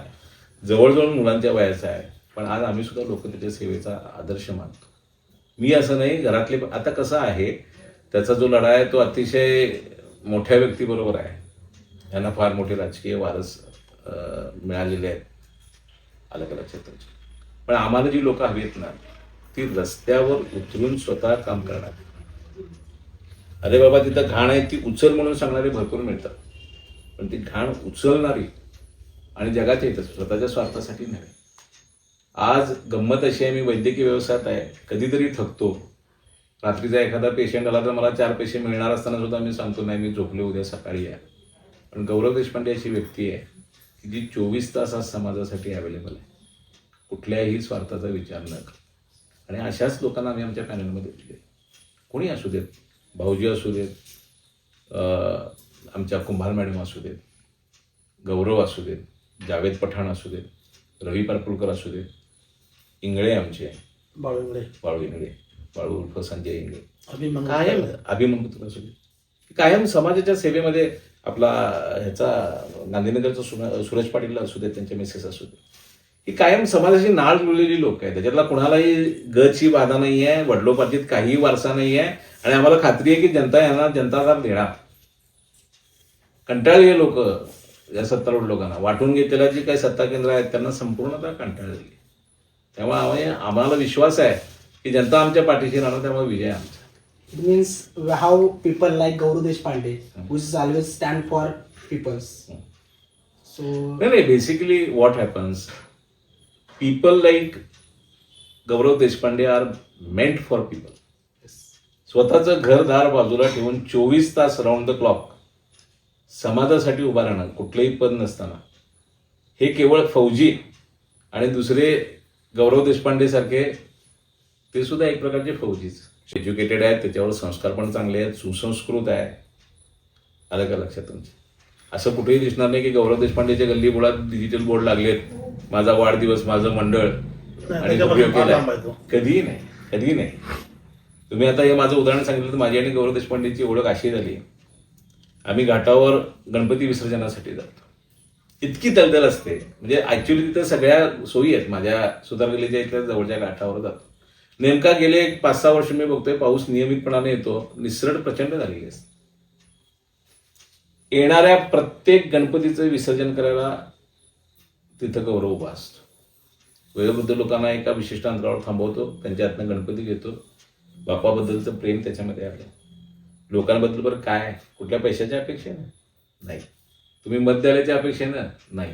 जवळजवळ मुलांच्या वयाचा आहे, पण आज आम्ही सुद्धा लोक त्याच्या सेवेचा आदर्श मानतो. मी असं नाही, घरातले. आता कसं आहे, त्याचा जो लढा आहे तो अतिशय मोठ्या व्यक्तीबरोबर आहे. यांना फार मोठे राजकीय वारस मिळालेले आहेत, अलग अलग क्षेत्राचे. पण आम्हाला जी लोक हवी आहेत ना, ती रस्त्यावर उतरून स्वतः काम करणार. अरे बाबा तिथं घाण आहे ती उचल म्हणून सांगणारे भरपूर मिळतात, पण ती घाण उचलणारी आणि जगाच्या येतात, स्वतःच्या स्वार्थासाठी नाही. आज गंमत अशी आहे, मी वैद्यकीय व्यवसायात आहे, कधीतरी थकतो. रात्रीचा एखादा पेशंट आला तर मला 4 पैसे मिळणार असताना सुद्धा मी सांगतो नाही, मी झोपले, उद्या सकाळी आहे. पण गौरव देशपांडे अशी व्यक्ती आहे की जी 24 तास आज समाजासाठी अवेलेबल आहे, कुठल्याही स्वार्थाचा विचार न करता. आणि अशाच लोकांना आम्ही आमच्या पॅनलमध्ये दिले. कोणी असू देत, भाऊजी असू देत, आमच्या कुंभार मॅडम असू देत, गौरव असू देत, जावेद पठाण असू देत, रवी पारपुलकर असू देत, इंगळे आमचे, बाळू इंगळे, बाळू उर्फ संजय इंगळे, कायम अभिमन्यू असू दे, कायम समाजाच्या सेवेमध्ये आपला ह्याचा गांधीनगरचा सुरेश पाटील असू देत, त्यांचे मिसेस असू देत, ही कायम समाजाची नाळ जुळलेली लोक आहेत. त्याच्यातला कुणालाही गची बाधा नाही आहे, वडिलोपार्जित काही वारसा नाही आहे. आणि आम्हाला खात्री आहे की जनता यांना जनता देणार. कंटाळलेले लोक, या सत्तारूढ लोकांना वाटून घेतलेल्या जी काही सत्ता केंद्र आहेत त्यांना संपूर्णतः कंटाळलेली. त्यामुळे आम्हाला विश्वास आहे की जनता आमच्या पाठीशी राहणार, त्यामुळे विजय आमचा. It means how people like Gaurav Deshpande, which is always stand for peoples. So नाही, basically what happens, people like Gaurav Deshpande are meant for people. स्वतःचं घरदार बाजूला ठेवून 24 तास राऊंड द क्लॉक समाजासाठी उभा राहणं, कुठलंही पद नसताना, हे केवळ फौजी आणि दुसरे गौरव देशपांडे सारखे ते सुद्धा एक प्रकारचे फौजीच. एज्युकेटेड आहेत, त्याच्यावर संस्कार पण चांगले आहेत, सुसंस्कृत आहे. आलं का लक्षात तुमच्या? असं कुठेही दिसणार नाही की गौरव देशपांडेच्या गल्ली बोर्डात डिजिटल बोर्ड लागलेत, माझा वाढदिवस, माझं मंडळ आणि उपयोग केला. कधीही नाही, कधीही नाही. तुम्ही आता हे माझं उदाहरण सांगितलं तर माझी आणि गौरव देशपांडेची ओळख अशी झाली, आम्ही घाटावर गणपती विसर्जनासाठी जातो. इतकी दलदल असते, म्हणजे ऍक्च्युली तिथं सगळ्या सोयी आहेत. माझ्या सुतारगल्लीच्या इथल्या जवळच्या घाटावर जातो. नेमका गेले 5-6 वर्ष मी बघतोय पाऊस नियमितपणाने येतो, निसरड प्रचंड झालेली असते. येणाऱ्या प्रत्येक गणपतीचं विसर्जन करायला तिथं गौरव उभा असतो. वयोवृद्ध लोकांना एका विशिष्ट अंतरावर थांबवतो, त्यांच्या हातनं गणपती घेतो. बापाबद्दलचं प्रेम त्याच्यामध्ये आलं. लोकांबद्दल बरं काय, कुठल्या पैशाच्या अपेक्षेनं नाही, तुम्ही मत द्यायच्या अपेक्षेनं नाही.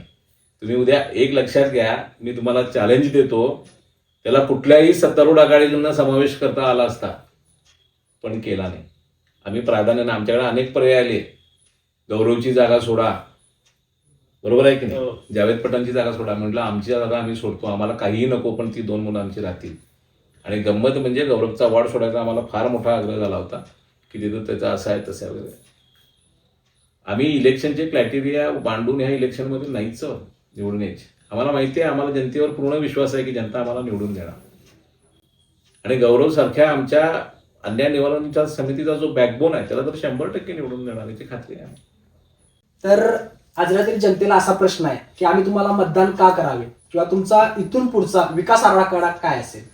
तुम्ही उद्या एक लक्षात घ्या, मी तुम्हाला चॅलेंज देतो, त्याला कुठल्याही सत्तारूढ आघाडीकडून समावेश करता आला असता, पण केला नाही. आम्ही प्राधान्यानं, आमच्याकडे अनेक पर्याय आले. गौरवची जागा सोडा, बरोबर आहे की नाही, जावेद पठाणची जागा सोडा. म्हटलं आमची जागा आम्ही सोडतो, आम्हाला काहीही नको, पण ती 2 मुलं आमची राहतील. आणि गंमत म्हणजे गौरवचा वॉर्ड सोडायचा आम्हाला फार मोठा आग्रह झाला होता की तिथं त्याचं असं आहे तसं वगैरे. आम्ही इलेक्शनचे क्रायटेरिया मांडून ह्या इलेक्शनमध्ये नाहीच निवडून यायचे. आम्हाला माहिती आहे, आम्हाला जनतेवर पूर्ण विश्वास आहे की जनता आम्हाला निवडून देणार. आणि गौरव सारख्या आमच्या अन्याय निवारणच्या समितीचा जो बॅकबोन आहे त्याला तर 100% निवडून देणार याची खात्री आहे. तर आज रात्री जनतेला असा प्रश्न आहे की आम्ही तुम्हाला मतदान का करावे, किंवा तुमचा इथून पुढचा विकास आराखडा काय असेल?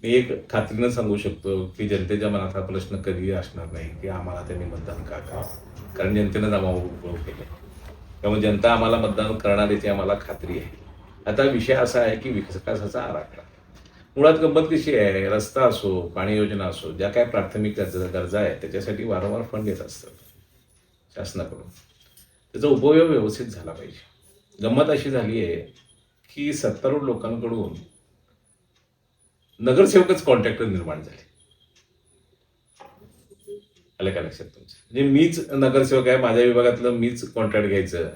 मी एक खात्रीनं सांगू शकतो की जनतेच्या मनात हा प्रश्न कधीही असणार नाही की आम्हाला त्यांनी मतदान का करावं, कारण जनतेनं आम्हाला उभं केलं. त्यामुळे जनता आम्हाला मतदान करणार याची आम्हाला खात्री आहे. आता विषय असा आहे की विकासाचा आराखडा. मुळात गंमत कशी आहे, रस्ता असो, पाणी योजना असो, ज्या काय प्राथमिक गरजा आहेत त्याच्यासाठी वारंवार फंड येत असतात शासनाकडून. त्याचा उपयोग व्यवस्थित झाला पाहिजे. गंमत अशी झाली आहे की सत्तारूढ लोकांकडून नगरसेवकच कॉन्ट्रॅक्टर निर्माण झाले. आलं का लक्षात तुमचं? म्हणजे मीच नगरसेवक आहे, माझ्या विभागातलं मीच कॉन्ट्रॅक्ट घ्यायचं.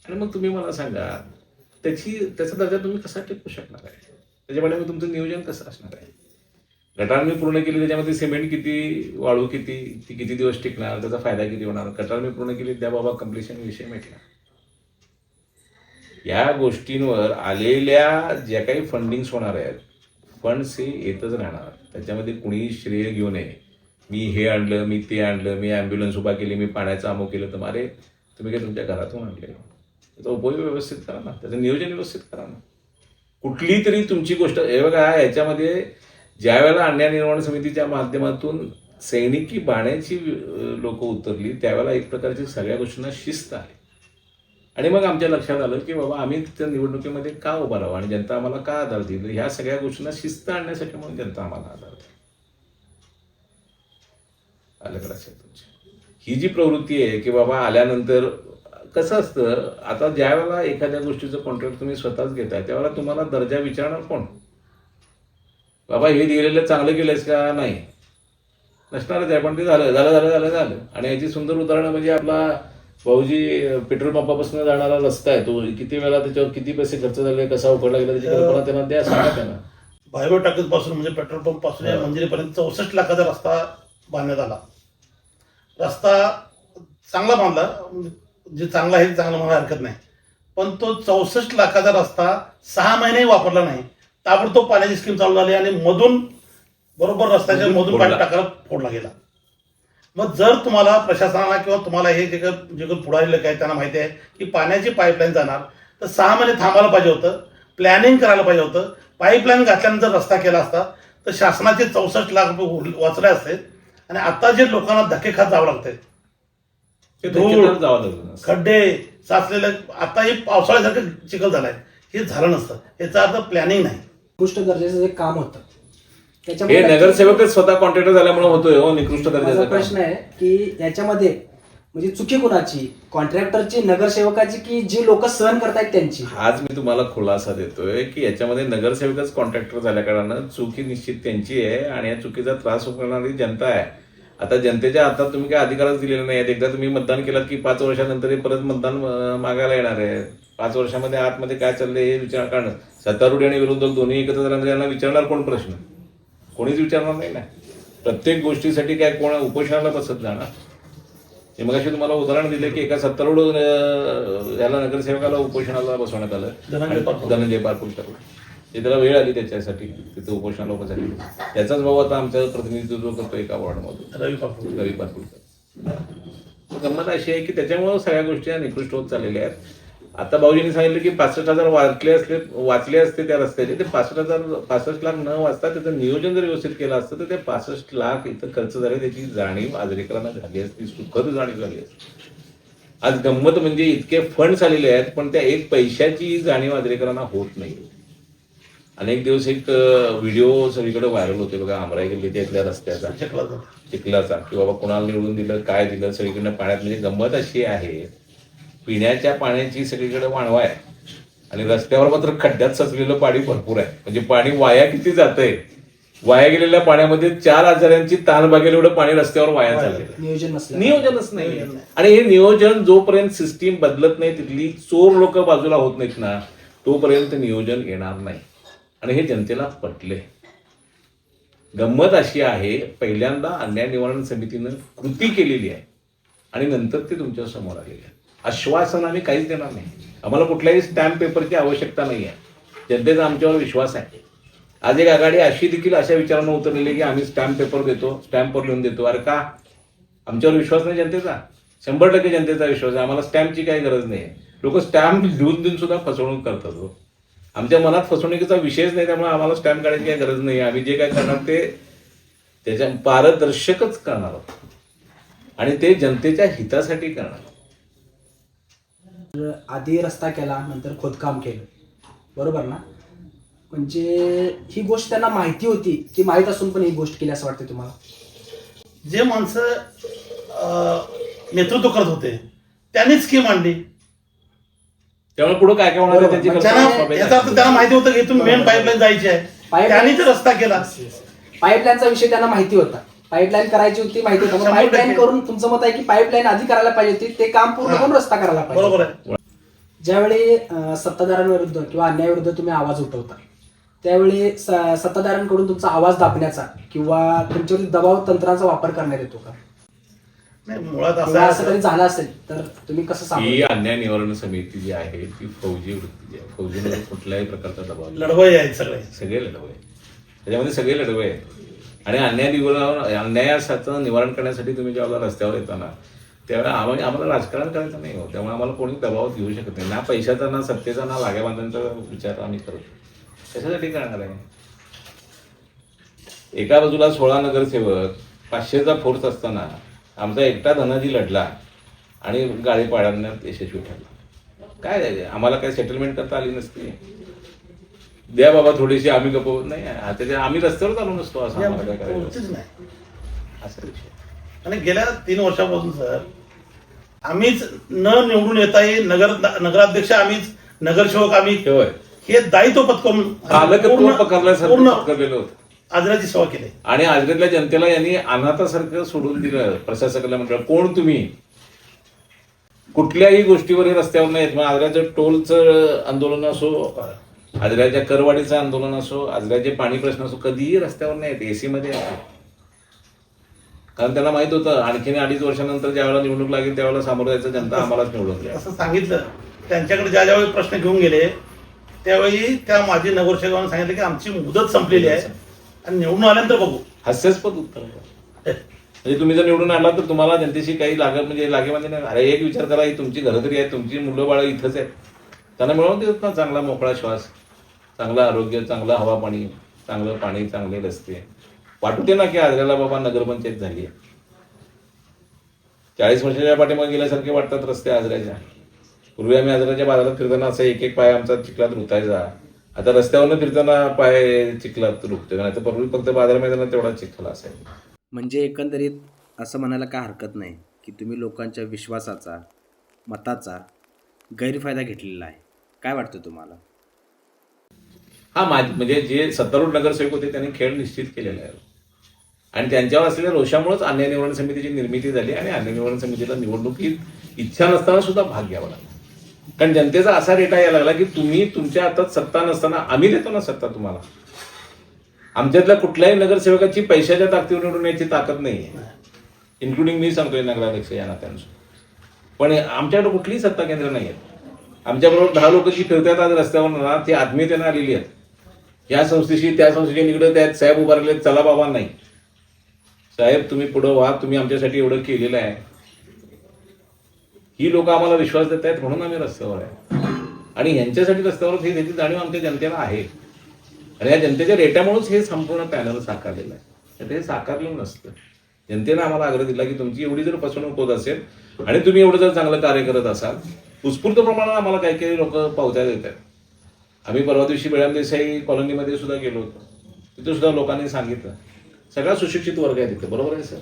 आणि मग तुम्ही मला सांगा त्याचा दर्जा तुम्ही कसा टिकवू शकणार आहे? त्याच्यामुळे मग तुमचं नियोजन कसं असणार आहे? गटार मी पूर्ण केली, त्याच्यामध्ये सिमेंट किती, वाळू किती, ती किती दिवस टिकणार, त्याचा फायदा किती होणार? गटार मी पूर्ण केली, त्या बाबा कम्प्लिशन विषय मिटला. या गोष्टींवर आलेल्या ज्या काही फंडिंग्स होणार आहेत, फंड्स हे येतच राहणार. त्याच्यामध्ये कुणीही श्रेय घेऊ नये. मी हे आणलं, मी ते आणलं, मी ॲम्ब्युलन्स उभा केली, मी पाण्याचं अमो केलं. तर अरे तुम्ही काय तुमच्या घरातून आणले? त्याचा उपयोग व्यवस्थित करा ना, त्याचं नियोजन व्यवस्थित करा ना. कुठली तरी तुमची गोष्ट हे बघा, याच्यामध्ये ज्या वेळेला अन्याय निर्माण समितीच्या माध्यमातून सैनिकी बाण्याची लोक उतरली त्यावेळेला एक प्रकारची सगळ्या गोष्टींना शिस्त आहे. आणि मग आमच्या लक्षात आलं की बाबा आम्ही त्या निवडणुकीमध्ये का उभा राहावं आणि जनता आम्हाला का आधार दिली, ह्या सगळ्या गोष्टींना शिस्त आणण्यासाठी म्हणून जनता आम्हाला आधार दिली. आलं का लक्षात तुमच्या? ही जी प्रवृत्ती आहे की बाबा आल्यानंतर कसं असतं, आता ज्या वेळेला एखाद्या गोष्टीचं कॉन्ट्रॅक्ट तुम्ही स्वतःच घेताय त्यावेळेला तुम्हाला दर्जा विचारणार कोण? बाबा हे दिलेलं चांगलं केलंयस का? नाही, नसणारच आहे. पण ते झालं. आणि याची सुंदर उदाहरणं म्हणजे आपला भाऊजी पेट्रोल पंपापासून जाणारा रस्ता आहे, तो किती वेळा त्याच्यावर किती पैसे खर्च झाले, कसा उघडला गेला, त्याची कल्पना त्यांना द्या, सांगा त्यांना. भाईबा टाकीज पासून म्हणजे पेट्रोल पंप पासून या मंदिरेपर्यंत 64 लाखाचा रस्ता बांधण्यात आला. रस्ता चांगला बांधला, जे चांगला आहे ते चांगलं म्हणायला हरकत नाही, पण तो 64 लाखाचा रस्ता 6 महिने वापरला नाही, ताबडतोब पाण्याची स्कीम चालू झाली आणि मधून बरोबर रस्त्याच्या मधून पाणी टाकायला फोडला गेला. मग जर तुम्हाला प्रशासनाला किंवा तुम्हाला हे जे काही पुढारी लोक आहेत त्यांना माहिती आहे की पाण्याची पाईपलाईन जाणार, तर 6 महिने थांबायला पाहिजे होतं, प्लॅनिंग करायला पाहिजे होतं. पाईपलाईन घातल्यानंतर रस्ता केला असता तर शासनाचे 64 लाख रुपये वाचले असते. आणि आता जे लोकांना धक्के खात जावं लागतंय, खड्डे साचलेले, आता हे पावसाळ्यासारखं चिखल झालाय, हे झालं नसतं. याचा अर्थ प्लॅनिंग नाही. उत्कृष्ट दर्जाचं जे काम होतं हे नगरसेवकच स्वतः कॉन्ट्रॅक्टर झाल्यामुळे होतोय. हो, निकृष्ट माझा दर्जाचा प्रश्न आहे की याच्यामध्ये म्हणजे चुकी कुणाची, कॉन्ट्रॅक्टरची, नगरसेवकाची, की जी लोक सहन करतायत त्यांची? आज मी तुम्हाला खुलासा देतोय की याच्यामध्ये नगरसेवकच कॉन्ट्रॅक्टर झाल्या कारणानं चुकी निश्चित त्यांची आहे आणि या चुकीचा त्रास करणारी जनता आहे. आता जनतेच्या हातात तुम्ही काय अधिकारच दिलेले नाही आहेत. एकदा तुम्ही मतदान केलं की 5 वर्षानंतर परत मतदान मागायला येणार आहे. 5 वर्षामध्ये आतमध्ये काय चाललंय हे विचार करणं, सत्तारूढ आणि विरोधक दोन्ही एकत्र झाल्यानंतर यांना विचारणार कोण प्रश्न? कोणीच विचारणार नाही ना. प्रत्येक गोष्टीसाठी काय कोण उपोषणाला बसत जाणार? हे मग अशी तुम्हाला उदाहरण दिले की एका सत्तारूढ याला नगरसेवकाला उपोषणाला बसवण्यात आलं, धनंजय पारकुलकर. ते त्याला वेळ आली त्याच्यासाठी तिथे उपोषणाला उभं झाली. त्याचाच भाऊ आता आमचं प्रतिनिधित्व करतो एका वॉर्डमधून, रवी पारकुलकर. गंमत अशी आहे की त्याच्यामुळे सगळ्या गोष्टी निकृष्ट होत चाललेल्या आहेत. आता भाऊजींनी सांगितलं की 65,000 वाचले असते त्या रस्त्याचे, ते 65 लाख न वाचता त्याचं नियोजन जर व्यवस्थित केलं असतं तर ते 65 लाख इथं खर्च झाले त्याची जाणीव आजरेकरांना झाली असती, सुखद जाणीव झाली असती. आज गंमत म्हणजे इतके फंड्स आलेले आहेत पण त्या 1 पैशाची जाणीव आजरेकरांना होत नाही. अनेक दिवस एक व्हिडिओ सगळीकडे व्हायरल होते बघा, आमराई गल्लीच्या इथल्या रस्त्याचा, चिखलाचा, की बाबा कोणाला निवडून दिलं, काय दिलं, सगळीकडनं पाण्यात. म्हणजे गंमत अशी आहे, पिण्याच्या पाण्याची सगळीकडे वाणवा आहे आणि रस्त्यावर मात्र खड्ड्यात सचलेलं पाणी भरपूर आहे. म्हणजे पाणी वाया किती जातंय. वाया गेलेल्या पाण्यामध्ये 4 आजारांची ताण भागेल एवढं पाणी रस्त्यावर वाया चाललंय. नियोजनच नाही. आणि हे नियोजन जोपर्यंत सिस्टीम बदलत नाही, तिथली चोर लोक बाजूला होत नाहीत ना, तोपर्यंत नियोजन येणार नाही. आणि हे जनतेला पटले. गंमत अशी आहे, पहिल्यांदा अन्याय निवारण समितीनं कृती केलेली आहे आणि नंतर ते तुमच्या समोर आलेले आहे. आश्वासन आम्ही काहीच देणार नाही. आम्हाला कुठल्याही स्टॅम्प पेपरची आवश्यकता नाही आहे. जनतेचा आमच्यावर विश्वास आहे. आज एक आघाडी अशी देखील अशा विचारांना उतरलेली की आम्ही स्टॅम्प पेपर देतो, स्टॅम्पवर लिहून देतो. अरे का? आमच्यावर विश्वास नाही जनतेचा? 100% जनतेचा विश्वास आहे. आम्हाला स्टॅम्पची काही गरज नाही. लोक स्टॅम्प लिहून देऊन सुद्धा फसवणूक करतात. आमच्या मनात फसवणुकीचा विषयच नाही, त्यामुळे आम्हाला स्टॅम्प काढायची काही गरज नाही. आम्ही जे काय करणार ते त्याच्या पारदर्शकच करणार आहोत आणि ते जनतेच्या हितासाठी करणार. आधी रस्ता केला, नंतर खोदकाम केलं, बरोबर ना? म्हणजे ही गोष्ट त्यांना माहिती होती की माहीत असून पण ही गोष्ट केली असं वाटतं तुम्हाला? जे माणसं नेतृत्व करत होते त्यांनीच स्कीम आणली, त्यामुळे पुढे काय काय होणार याचा अर्थ त्यांना माहिती होतं की इथून मेन पाईपलाईन जायची आहे, त्यांनी तर रस्ता केला. पाईपलाईनचा विषय त्यांना माहिती होता, पाईपलाईन करायची होती माहिती होतं. पाईपलाईन करून तुमचं मत आहे की पाईपलाईन आधी करायला पाहिजे होती, ते काम पूर्ण करून रस्ता करायला पाहिजे. बरोबर आहे. ज्यावेळी सत्ताधाऱ्यांविरुद्ध किंवा अन्यायाविरुद्ध तुम्ही आवाज उठवता त्यावेळी सत्ताधाऱ्यांकडून तुमचा आवाज दाबण्याचा किंवा तुमच्यावरती दबाव तंत्राचा वापर करण्यात येतो का? नाही, मुळात असं कधी झालं असेल तर तुम्ही कसं ही अन्याय निवारण समिती जी आहे ती फौजी वृत्तीची आहे. फौजीमध्ये कुठल्याही प्रकारचा दबाव लढवय आहेत, सगळे लढवय, त्याच्यामध्ये सगळे लढवय आहेत. आणि अन्यायाचं निवारण करण्यासाठी तुम्ही ज्यावेळेला रस्त्यावर येताना त्यावेळेला आम्हाला राजकारण करायचं नाही हो. त्यामुळे आम्हाला कोणी दबाव घेऊ शकत नाही. ना पैशाचा, ना सत्तेचा, ना लागाबांधांचा विचार आम्ही करतो. कशासाठी करणार आहे? एका बाजूला 16 नगरसेवक, 500चा फोर्स असताना आमचा एकटा धनाजी लढला आणि गाडी पाडण्यात यशस्वी ठरला. काय आहे? आम्हाला काय सेटलमेंट करता आली नसती, द्या बाबा थोडीशी, आम्ही गप्प नाही. आता आम्ही रस्त्यावर चालू नसतो असं आम्हाला काय करायचं कोणतीच नाही. असा विषय. आणि गेल्या 3 वर्षापासून सर आम्हीच न निवडून येता नगराध्यक्ष आम्हीच, नगरसेवक आम्ही, होय, हे दायित्व पत्करून पालकत्व पकडल्यासारखं पकडलेलं होतं आदराची सेवा केली. आणि आजगडल्या जनतेला यांनी अनाथासारखं सोडून दिलं. प्रशासकाला म्हटलं कोण तुम्ही, कुठल्याही गोष्टीवर हे रस्त्यावर नाही येत. मग आजऱ्याचं टोलचं आंदोलन असो, आजऱ्याच्या करवाढीचं आंदोलन असो, आजऱ्याचे पाणी प्रश्न असो, कधीही रस्त्यावर नाही येत, एसी मध्ये येतात. कारण त्यांना माहित होतं आणखीन 2.5 वर्षानंतर ज्यावेळेला निवडणूक लागेल त्यावेळेला सामोरं जायचं, जनता आम्हालाच निवडून द्या असं सांगितलं. त्यांच्याकडे ज्यावेळी प्रश्न घेऊन गेले त्यावेळी त्या माजी नगरसेवकांनी सांगितलं की आमची मुदत संपलेली आहे आणि निवडून आल्यानंतर बघू. हास्यास्पद उत्तर म्हणजे तुम्ही जर निवडून आला तर तुम्हाला जनतेशी काही लागेमध्ये नाही. अरे एक विचार करा, ही तुमची घरं तरी आहेत, तुमची मुलं बाळ इथंच आहेत, त्यांना मिळवून देत ना चांगला मोकळा श्वास, चांगलं आरोग्य, चांगलं हवा पाणी, चांगलं पाणी, चांगले रस्ते. वाटू दे ना की आजऱ्याला बाबा नगरपंचायत झाली आहे. 40 वर्षाच्या पाठीमागे गेल्यासारखे वाटतात रस्ते आजऱ्याच्या. पूर्वी आम्ही आजऱ्याच्या बाजारात फिरताना असं एक पाय आमचा चिखलात रुतायचा, आता रस्त्यावरनं फिरताना पाय चिखलात रुकते. नाही तर पूर्वी फक्त बाजार मैदानात तेवढा चिखल असायचा. म्हणजे एकंदरीत असं म्हणायला काय हरकत नाही की तुम्ही लोकांच्या विश्वासाचा, मताचा गैरफायदा घेतलेला आहे. काय वाटतं तुम्हाला? हा म्हणजे जे सत्तारूढ नगरसेवक होते त्यांनी खेळ निश्चित केलेला आहे आणि त्यांच्यावर असलेल्या रोषामुळेच अन्याय निवारण समितीची निर्मिती झाली आणि अन्याय निवारण समितीला निवडणुकीत इच्छा नसताना सुद्धा भाग घ्यावा लागला. कारण जनतेचा असा रेटा यायला लागला की तुम्ही तुमच्या हातात सत्ता नसताना आम्ही देतो ना सत्ता तुम्हाला. आमच्यातल्या कुठल्याही नगरसेवकाची पैशाच्या ताकदीवर निवडून याची ताकद नाहीये, इन्क्लुडिंग मी सांगतोय नगराध्यक्ष या नात्यानुसार. पण आमच्याकडे कुठलीही सत्ता केंद्र नाही आहेत. आमच्याबरोबर 10 लोक जी फिरतात आज रस्त्यावर ना ती आत्मीयतेनं आलेली आहेत. या संस्थेशी त्या संस्थेशी निगडीत आहेत. साहेब उभारले, चला बाबा नाही साहेब तुम्ही पुढं व्हा, तुम्ही आमच्यासाठी एवढं केलेलं आहे. ही लोक आम्हाला विश्वास देत आहेत म्हणून आम्ही रस्त्यावर आहे आणि यांच्यासाठी रस्त्यावर ही त्याची जाणीव आमच्या जनतेला आहे. आणि या जनतेच्या रेट्यामुळेच हे संपूर्ण पॅनल साकारलेलं आहे. हे साकारलं नसतं. जनतेनं आम्हाला आग्रह दिला की तुमची एवढी जर फसवणूक होत असेल आणि तुम्ही एवढं जर चांगलं कार्य करत असाल, उत्स्फूर्त प्रमाणात आम्हाला काही काही लोक पावत्या देत आहेत. आम्ही परवा दिवशी बेळाम देसाई कॉलनीमध्ये सुद्धा गेलो होतो. तिथे सुद्धा लोकांनी सांगितलं सगळा सुशिक्षित वर्ग आहे तिथे. बरोबर आहे सर.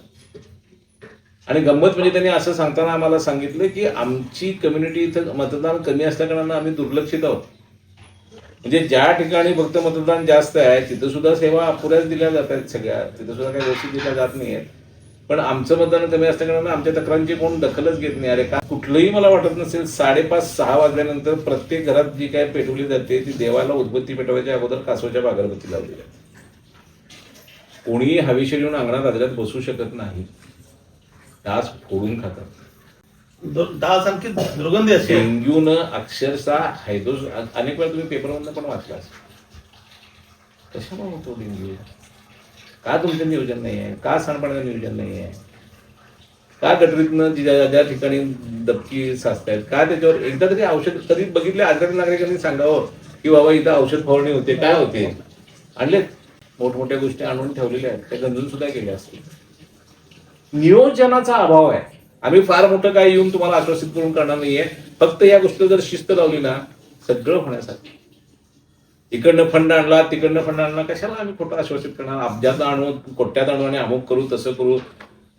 आणि गंमत म्हणजे त्यांनी असं सांगताना आम्हाला सांगितलं की आमची कम्युनिटी इथं मतदान कमी असल्याकारणानं आम्ही दुर्लक्षित आहोत. म्हणजे ज्या ठिकाणी फक्त मतदान जास्त आहे तिथं सुद्धा सेवा अपुऱ्याच दिल्या जात आहेत सगळ्या, तिथं सुद्धा काही व्यवस्थित दिल्या जात नाही आहेत. पण आमचं मतदान कमी असल्याकारणानं आमच्या तक्रारींची कोण दखलच घेत नाही. अरे का कुठलंही मला वाटत नसेल 5:30-6 वाजल्यानंतर प्रत्येक घरात जी काय पेटवली जाते ती देवाला उदबत्ती पेटवायच्या अगोदर कासवाच्या अगरबत्ती लावली जाते. कोणीही हवेशीर येऊन अंगणात आदरात बसू शकत नाही. डास फोडून खातात. डास आणखी दुर्गंधी असते. डेंग्यूनं अक्षरशः हायड्रोस अनेक वेळा तुम्ही पेपरमधनं पण वाचला असेल. कशामुळे होतो डेंग्यू? का तुमचं नियोजन नाही आहे? का सांडपाण्याचं नियोजन नाही आहे? का गटरीतनं ज्या ठिकाणी दबकी साचतायत का त्याच्यावर एकदा तरी औषध कधी बघितले? आजारी नागरिकांनी सांगावं की बाबा इथं औषध फवारणी होते. काय होते? आणले मोठमोठ्या गोष्टी आणून ठेवलेल्या आहेत, त्या गंजून सुद्धा केल्या असतील. नियोजनाचा अभाव आहे. आम्ही फार मोठं काय येऊन तुम्हाला आश्वासित करून करणार नाहीये. फक्त या गोष्टी जर शिस्त लावली ना सगळं होण्यासाठी. इकडनं फंड आणला तिकडनं फंड आणला, कशाला आम्ही खोटं आश्वासित करणार? अब्जात आणू, कोट्यात आणू आणि अमुक करू तसं करू.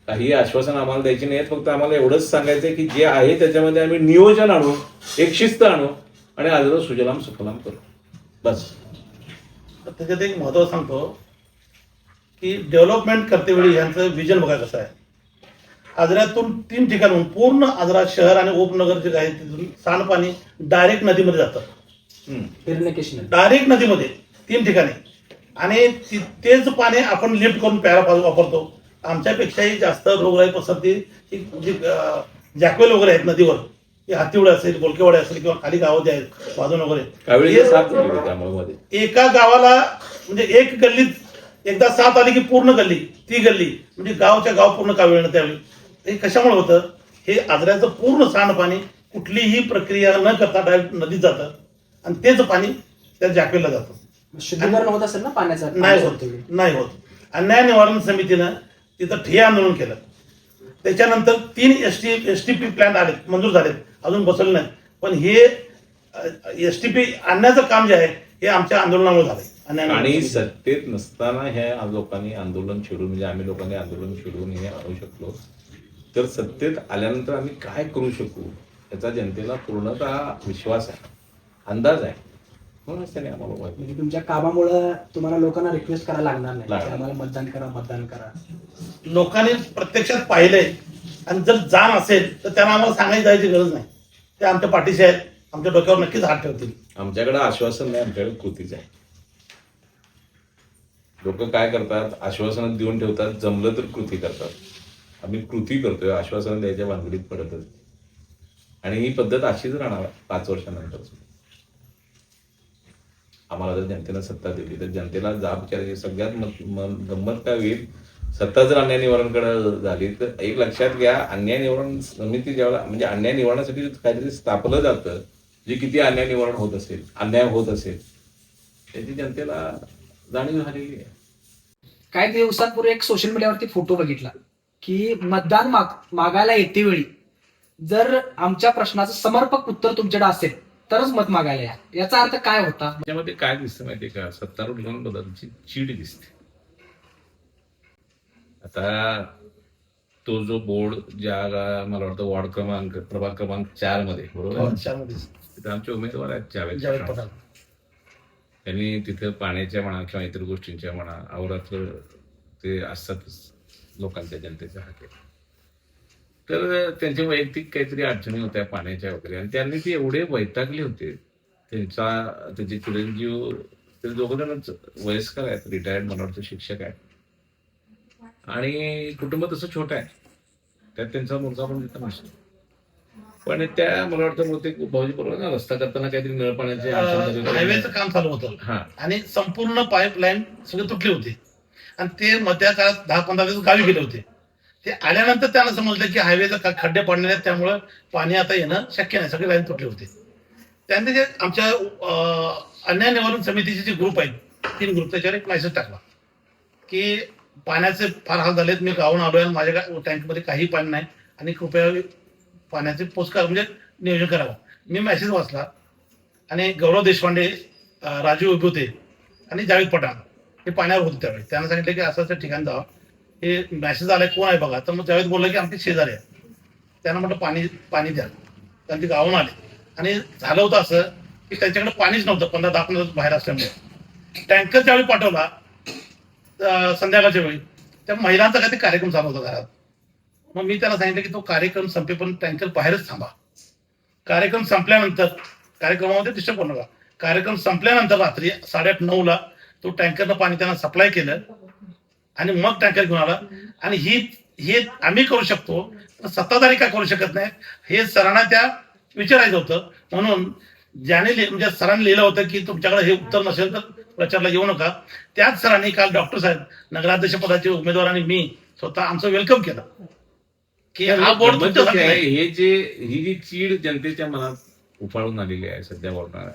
काही आश्वासन आम्हाला द्यायची नाहीत. फक्त आम्हाला एवढंच सांगायचंय की जे आहे त्याच्यामध्ये आम्ही नियोजन आणू, एक शिस्त आणू आणि आज सुजलाम सुफलाम करू, बस. त्याच्यात एक महत्व सांगतो की डेव्हलपमेंट करतेवेळी यांचं विजन बघा कसं आहे. आजऱ्यातून 3 ठिकाणून पूर्ण आजरा शहर आणि उपनगर जे आहे तिथून सांडपाणी डायरेक्ट नदीमध्ये जातं. डायरेक्ट नदीमध्ये 3 ठिकाणी. आणि तेच पाणी आपण लिफ्ट करून प्यायला वापरतो. आमच्यापेक्षाही जास्त रोगराई पसरते जी जॅकवेल वगैरे आहेत नदीवर, हातीवडे असेल, बोलकेवाडे असेल किंवा खाली गावं जे आहेत बाजून वगैरे, एका गावाला म्हणजे एक गल्लीत एकदा साथ आली की पूर्ण गल्ली, ती गल्ली म्हणजे गावच्या गाव पूर्ण कावळणं. त्यावेळी हे कशामुळे होतं? हे आजऱ्याचं पूर्ण सांडपाणी कुठलीही प्रक्रिया न करता डायरेक्ट नदीत जातं आणि तेच पाणी त्या जॅकवेलला जातं. शुद्धीकरण होत असेल ना पाण्याचं? नाही होत. अन्याय निवारण समितीनं तिथं ठिय्या आंदोलन केलं. त्याच्यानंतर 3 STP प्लॅन आले, मंजूर झालेत, अजून बसवले नाही. पण हे एसटीपी आणण्याचं काम जे आहे हे आमच्या आंदोलनामुळे झालंय. आणि सत्तेत नसताना ह्या लोकांनी आंदोलन छेडून, म्हणजे आम्ही लोकांनी आंदोलन छेडून हे आणू शकलो, तर सत्तेत आल्यानंतर आम्ही काय करू शकू याचा जनतेला पूर्णतः विश्वास आहे, अंदाज आहे. म्हणूनच त्याने आम्हाला माहिती. म्हणजे तुमच्या कामामुळं तुम्हाला लोकांना रिक्वेस्ट करायला लागणार नाही लागणार. की आम्हाला मतदान करा, मतदान करा. लोकांनी प्रत्यक्षात पाहिलंय आणि जर जाण असेल तर त्यांना आम्हाला सांगायची जायची गरज नाही. ते आमच्या पाठीशी आहेत, आमच्या डोक्यावर नक्कीच हात ठेवतील. आमच्याकडे आश्वासन नाही, आमच्याकडे कृतीच आहे. लोक काय करतात, आश्वासनं देऊन ठेवतात, जमलं तर कृती करतात. आम्ही कृती करतोय, आश्वासन द्यायच्या भानगडीत पडतच. आणि ही पद्धत अशीच राहणार 5 वर्षानंतर. आम्हाला जर जनतेनं सत्ता दिली तर जनतेला जाब विचारायची. सगळ्यात गंमत काय होईल, सत्ता जर अन्याय निवारणकडे झाली तर एक लक्षात घ्या, अन्याय निवारण समिती ज्यावेळेला, म्हणजे अन्याय निवारणासाठी काहीतरी स्थापलं जातं, जे किती अन्याय निवारण होत असेल, अन्याय होत असेल, त्याची जनतेला जाणीव झालेली आहे. काही दिवसांपूर्वी एक सोशल मीडियावरती फोटो बघितला की मतदान मागायला येते वेळी जर आमच्या प्रश्नाचं समर्पक उत्तर तुमच्याकडे असेल तरच मत मागायला या. याचा अर्थ काय होता? त्यामध्ये काय दिसतं माहितीये का, सत्तारूढ लोकांबद्दलची चीड दिसते. आता तो जो बोर्ड ज्या मला वाटतं वॉर्ड प्रभाग क्रमांक 4 मध्ये, बरोबर, तिथे आमचे उमेदवार आहेत जावेद पठाण. त्यांनी तिथे पाण्याच्या म्हणा किंवा इतर गोष्टींच्या म्हणा अवरात्र ते असतातच लोकांच्या, जनतेच्या हाती. तर त्यांच्या वैयक्तिक काहीतरी अडचणी होत्या पाण्याच्या वगैरे, आणि त्यांनी ते एवढे वैतागले होते. त्याचे चिरंजीव, ते दोघं जणच वयस्कर आहेत, रिटायर्ड मला वाटतं शिक्षक आहेत, आणि कुटुंब तसं छोटं आहे, त्यात त्यांचा मुलगा पण तिथं नसतो. पण त्या मला वाटतं बहुतेक भाऊजी बरोबर ना, रस्ता करताना काहीतरी नळ पाण्याचे हायवेचं काम चालू होतं आणि संपूर्ण पाईपलाईन सगळे तुटली होती, आणि ते मध्या काळात 10-15 दिवस गावी गेले होते. ते आल्यानंतर त्यांना समजलं की हायवेचा खड्डे पडलेले आहेत, त्यामुळे पाणी आता येणं शक्य नाही, सगळे लाईन तुटली होती. त्यानंतर जे आमच्या अन्याय निवारण समितीचे जे ग्रुप आहेत, 3 ग्रुप, त्याच्यावर एक मेसेज टाकला की पाण्याचे फार हाल झालेत, मी गावून आलोय, माझ्या टँकमध्ये काही पाणी नाही, आणि कृपया पाण्याचे पोचकार म्हणजे नियोजन करावं. मी मेसेज वाचला, आणि गौरव देशपांडे, राजू उभोते आणि जावेद पठाण हे पाण्यावर होते त्यावेळी. त्यांना सांगितलं की असं ठिकाण जावं, हे मेसेज आलाय, कोण आहे बघा. तर मग जावेद बोलला की आमचे शेजारी आहे. त्यांना म्हटलं पाणी द्या, कारण ते गावून आले. आणि झालं होतं असं की त्यांच्याकडे पाणीच नव्हतं 15-10 दिवस बाहेर असल्यामुळे. टँकर ज्यावेळी पाठवला संध्याकाळच्या वेळी, त्या महिलांचा काहीतरी कार्यक्रम चालू होता घरात. मग मी त्यांना सांगितलं की तो कार्यक्रम संपेपर्यंत टँकर बाहेरच थांबा. कार्यक्रम संपल्यानंतर, कार्यक्रमामध्ये डिस्टर्ब करू नका, कार्यक्रम संपल्यानंतर रात्री 8:30-9ला तो टँकरनं पाणी त्यांना सप्लाय केलं, आणि मग टँकर घेऊन आला. आणि हे आम्ही करू शकतो, पण सत्ताधारी का करू शकत नाही हे सरांना त्या विचारायचं होतं. म्हणून ज्याने म्हणजे सरांनी लिहिलं होतं की तुमच्याकडे हे उत्तर नसेल तर प्रचारला येऊ नका, त्याच सरांनी काल डॉक्टर साहेब, नगराध्यक्ष पदाचे उमेदवार आणि मी स्वतः आमचं वेलकम केलं की हा बोर्ड ही जी चीड जनतेच्या मनात उफाळून आलेली आहे सध्या बोलणार,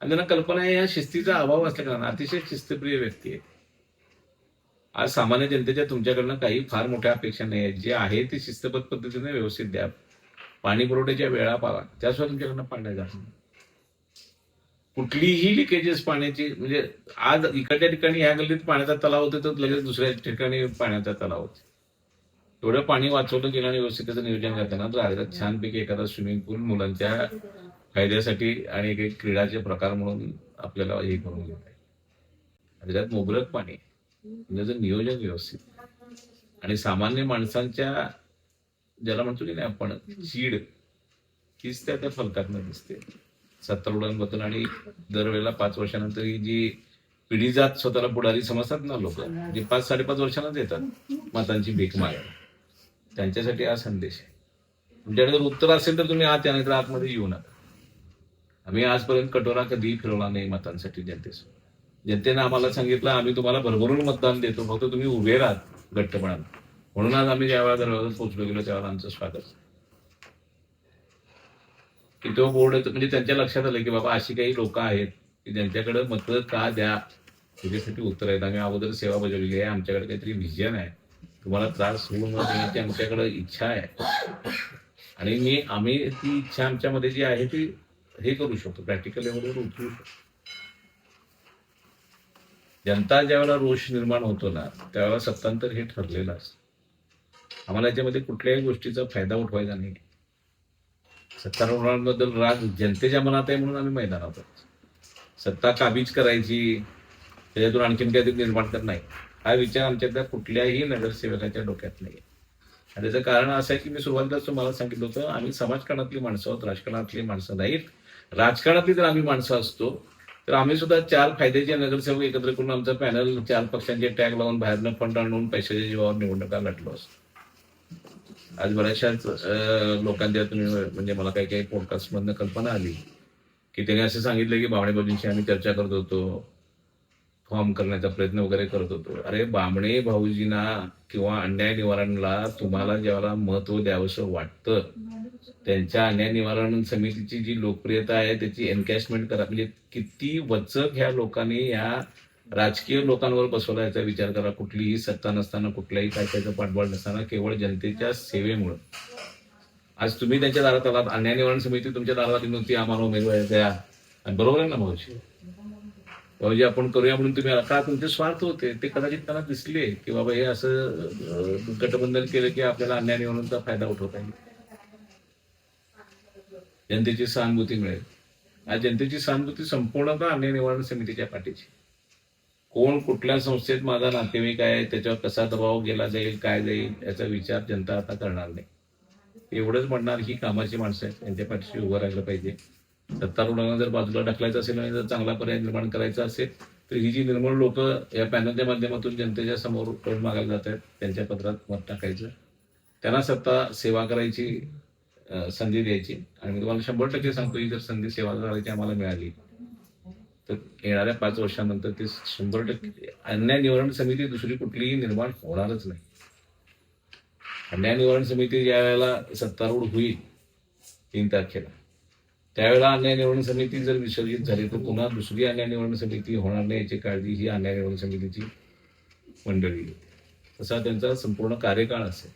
आणि त्यांना कल्पना आहे या शिस्तीचा अभाव असल्या कारण अतिशय शिस्तप्रिय व्यक्ती आहे. आज सामान्य जनतेच्या तुमच्याकडनं काही फार मोठ्या अपेक्षा नाही आहेत, जे आहे ते शिस्तबद्ध पद्धतीने व्यवस्थित द्या. पाणी पुरवठ्याच्या वेळा पाळा, त्याशिवाय तुमच्याकडनं पाणी जात नाही. कुठलीही लिकेजेस पाण्याची, म्हणजे आज इकडच्या ठिकाणी ह्या गल्लीत पाण्याचा तलाव होते तर लगेच दुसऱ्या ठिकाणी पाण्याचा तलाव होते. एवढं पाणी वाचवलं गेलं आणि व्यवस्थित त्याचं नियोजन करताना तर छानपैकी एखादा स्विमिंग पूल मुलांच्या फायद्यासाठी आणि एक क्रीडाचे प्रकार म्हणून आपल्याला हे करून घेत आहे. त्याच्यात मुबलक पाणी, त्याचं नियोजन व्यवस्थित, आणि सामान्य माणसांच्या ज्याला म्हणतो की नाही आपण चीड, तीच त्या फलकातनं दिसते सत्तारूढांबद्दल. आणि दरवेळेला 5 वर्षानंतर ही जी पिढी जात स्वतःला पुढारी समजतात ना लोक, जे 5-5.5 वर्षांनाच येतात मतांची भीक मागायला, त्यांच्यासाठी हा संदेश आहे. तुमच्याकडे जर उत्तर असेल तर तुम्ही आत या, नाही तर आतमध्ये येऊ नका. आम्ही आजपर्यंत कटोरा कधीही फिरवला नाही मतांसाठी जनतेसमोर. जनतेनं आम्हाला सांगितलं आम्ही तुम्हाला भरभरून मतदान देतो, फक्त तुम्ही उभे राहत घट्टपणानं. म्हणून आज आम्ही ज्यावेळा दरवाजात पोहोचलो गेलो त्यावेळेला आमचं स्वागत की तो बोर्ड, म्हणजे त्यांच्या लक्षात आलं की बाबा अशी काही लोक आहेत की ज्यांच्याकडे मत का द्या त्याच्यासाठी उत्तर आहेत. आम्ही अगोदर सेवा बजावलेली आहे, आमच्याकडे काहीतरी व्हिजन आहे, तुम्हाला त्रास होऊ न देण्याची आमच्याकडे इच्छा आहे, आणि आम्ही ती इच्छा आमच्यामध्ये जी आहे ती हे करू शकतो, प्रॅक्टिकल लेवलवर उतरू शकतो. जनता ज्यावेळेला रोष निर्माण होतो ना, त्यावेळेला सत्तांतर हे ठरलेलं असतं. आम्हाला याच्यामध्ये कुठल्याही गोष्टीचा फायदा उठवायचा नाही. सत्तारूढांबद्दल राग जनतेच्या मनात आहे म्हणून आम्ही मैदानात आहोत. सत्ता काबीज करायची, त्याच्यातून आणखीन काहीतरी निर्माण करणं नाही, हा विचार आमच्यातल्या कुठल्याही नगरसेवकाच्या डोक्यात नाही. आणि त्याचं कारण असं आहे की मी सुरुवातीलाच तुम्हाला सांगितलं होतं, आम्ही समाजकारणातली माणसं आहोत, राजकारणातली माणसं नाहीत. राजकारणातली जर आम्ही माणसं असतो तर आम्ही सुद्धा 4 फायद्याचे नगरसेवक एकत्र करून आमचं पॅनल 4 पक्षांचे टॅग लावून बाहेरनं फंड आणून पैशाच्या जीवावर निवडणुका लढलो असतो. आज बऱ्याचशाच लोकांच्या तुम्ही म्हणजे मला काही काही पॉडकास्टमधनं कल्पना आली की त्याने असं सांगितलं की बामणे भाऊजींशी आम्ही चर्चा करत होतो, फॉर्म करण्याचा प्रयत्न वगैरे करत होतो. अरे बामणे भाऊजींना किंवा अन्याय निवारणला तुम्हाला ज्यावेळेला महत्व द्यावंसं वाटतं, त्यांच्या अन्याय निवारण समितीची जी लोकप्रियता आहे त्याची एनकॅशमेंट करा. म्हणजे किती वचक ह्या लोकांनी या राजकीय लोकांवर बसवला याचा विचार करा. कुठलीही सत्ता नसताना, कुठल्याही काय त्याचं पाठबळ नसताना, केवळ जनतेच्या सेवेमुळे आज तुम्ही त्यांच्या दारात आलात. अन्याय निवारण समिती तुमच्या दारात आली नव्हती, आम्हाला उमेदवार द्या, आणि बरोबर आहे ना भाऊजी, भाऊजी आपण करूया म्हणून तुम्ही का तुमचे स्वार्थ होते ते कदाचित त्यांना दिसले की बाबा हे असं गठबंधन केलं की आपल्याला अन्याय निवारणचा फायदा उठवता येईल, जनतेची सहानुभूती मिळेल. आज जनतेची सहानुभूती संपूर्णतः अन्याय निवारण समितीच्या पाठीची. कोण कुठल्या संस्थेत माझा नातेवाईक आहे, त्याच्यावर कसा दबाव गेला जाईल, काय जाईल याचा विचार जनता आता करणार नाही. एवढंच म्हणणार ही कामाची माणसं आहेत, त्यांच्या पाठीशी उभं राहिलं पाहिजे. सत्तारूढांना जर बाजूला ढकलायचं असेल आणि जर चांगला पर्याय निर्माण करायचा असेल तर ही जी निर्मळ लोक या पॅनलच्या माध्यमातून जनतेच्या समोर करून मागायला जात आहेत, त्यांच्या पत्रात मत टाकायचं, त्यांना सत्ता सेवा करायची संधी द्यायची. आणि मी तुम्हाला 100% सांगतो ही जर संधी सेवा करायची आम्हाला मिळाली तर येणाऱ्या 5 वर्षानंतर ते 100% अन्याय निवारण समिती दुसरी कुठलीही निर्माण होणारच नाही. अन्याय निवारण समिती ज्या वेळेला सत्तारूढ होईल 3 तारखेला, त्यावेळेला अन्याय निवारण समिती जर विसर्जित झाली तर पुन्हा दुसरी अन्याय निवारण समिती होणार नाही याची काळजी ही अन्याय निवारण समितीची मंडळी, तसा त्यांचा संपूर्ण कार्यकाळ असेल.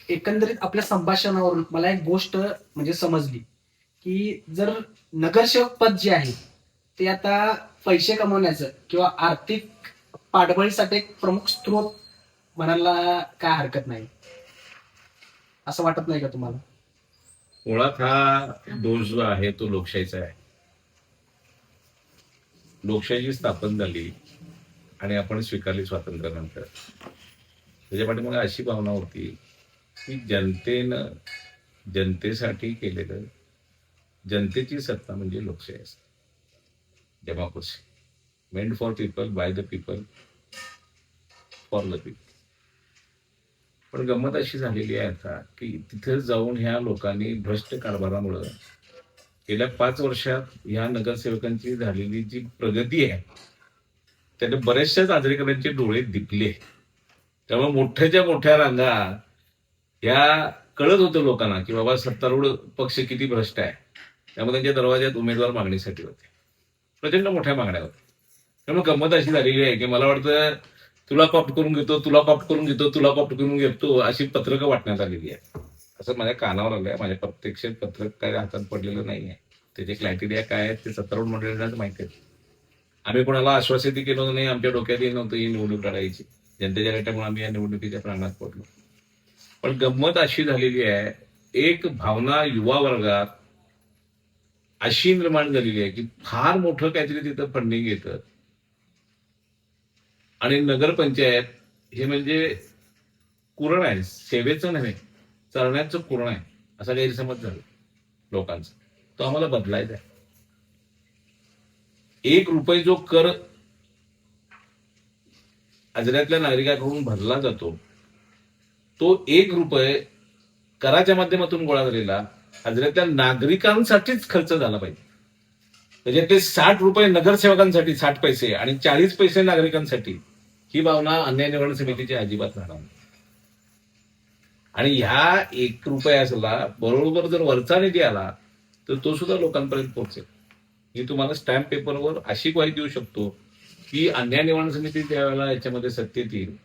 एकंदरीत आपल्या संभाषणावरून मला एक गोष्ट म्हणजे समजली की जर नगरसेवक पद जे आहे ते आता पैसे कमवण्याचं किंवा आर्थिक पाठबळीसाठी एक प्रमुख स्रोत म्हणायला काय हरकत नाही, असं वाटत नाही का तुम्हाला? मुळात हा दोष जो आहे तो लोकशाहीचा आहे. लोकशाही स्थापन झाली आणि आपण स्वीकारली स्वातंत्र्यानंतर, त्याच्या पाठीमागे अशी भावना होती की जनतेनं जनतेसाठी केलेलं, जनतेची सत्ता म्हणजे लोकशाही असते, democracy, meant for people, by the people, for the people. पण गंमत अशी झालेली आहे आता की तिथे जाऊन ह्या लोकांनी भ्रष्ट कारभारामुळं गेल्या 5 वर्षात ह्या नगरसेवकांची झालेली जी प्रगती आहे त्याने बऱ्याचशाच आजरेकरांचे डोळे दिपले. त्यामुळे मोठ्याच्या मोठ्या रांगा ह्या कळत होतं लोकांना की बाबा सत्तारूढ पक्ष किती भ्रष्ट आहे. त्यामुळे त्यांच्या दरवाज्यात उमेदवार मागणीसाठी होते, प्रचंड मोठ्या मागण्या होत्या. त्यामुळे गंमत अशी झालेली आहे की मला वाटतं तुला कॉप्ट करून घेतो, तुला कॉप्ट करून घेतो, तुला कॉप्ट करून घेतो अशी पत्रकं वाटण्यात आलेली आहे. असं माझ्या कानावर आलंय. माझ्या प्रत्यक्ष पत्रक काय हातात पडलेलं नाही आहे. त्याचे क्रायटेरिया काय आहेत ते सत्तारूढ मंडळींनाच माहिती आहे. आम्ही कोणाला आश्वासित केलं नाही, आमच्या डोक्यात नव्हतं ही निवडणूक लढायची. जनतेच्या गटामुळे आम्ही या निवडणुकीच्या प्रांगणात पडलो. पण गंमत अशी झालेली आहे, एक भावना युवा वर्गात अशी निर्माण झालेली आहे की फार मोठं काहीतरी तिथं फंडिंग येतं आणि नगरपंचायत हे म्हणजे कुरण आहे, सेवेचं नव्हे चरण्याचं कुरण आहे असा गैरसमज झाला लोकांचा. तो आम्हाला बदलायचा आहे. 1 रुपये जो कर आजऱ्यातल्या नागरिकांकडून भरला जातो तो 1 रुपये कराच्या माध्यमातून गोळा झालेला आजऱ्यातल्या नागरिकांसाठीच खर्च झाला पाहिजे. त्याच्यातले 60 रुपये नगरसेवकांसाठी 60 पैसे आणि 40 पैसे नागरिकांसाठी, ही भावना अन्याय निवारण समितीची अजिबात राहणार नाही. आणि ह्या 1 रुपयाला बरोबर जर वरचा निधी आला तर तो सुद्धा लोकांपर्यंत पोहोचेल. मी तुम्हाला स्टॅम्प पेपरवर अशी ग्वाही देऊ शकतो की अन्याय निवारण समिती ज्या वेळेला याच्यामध्ये सत्तेत येईल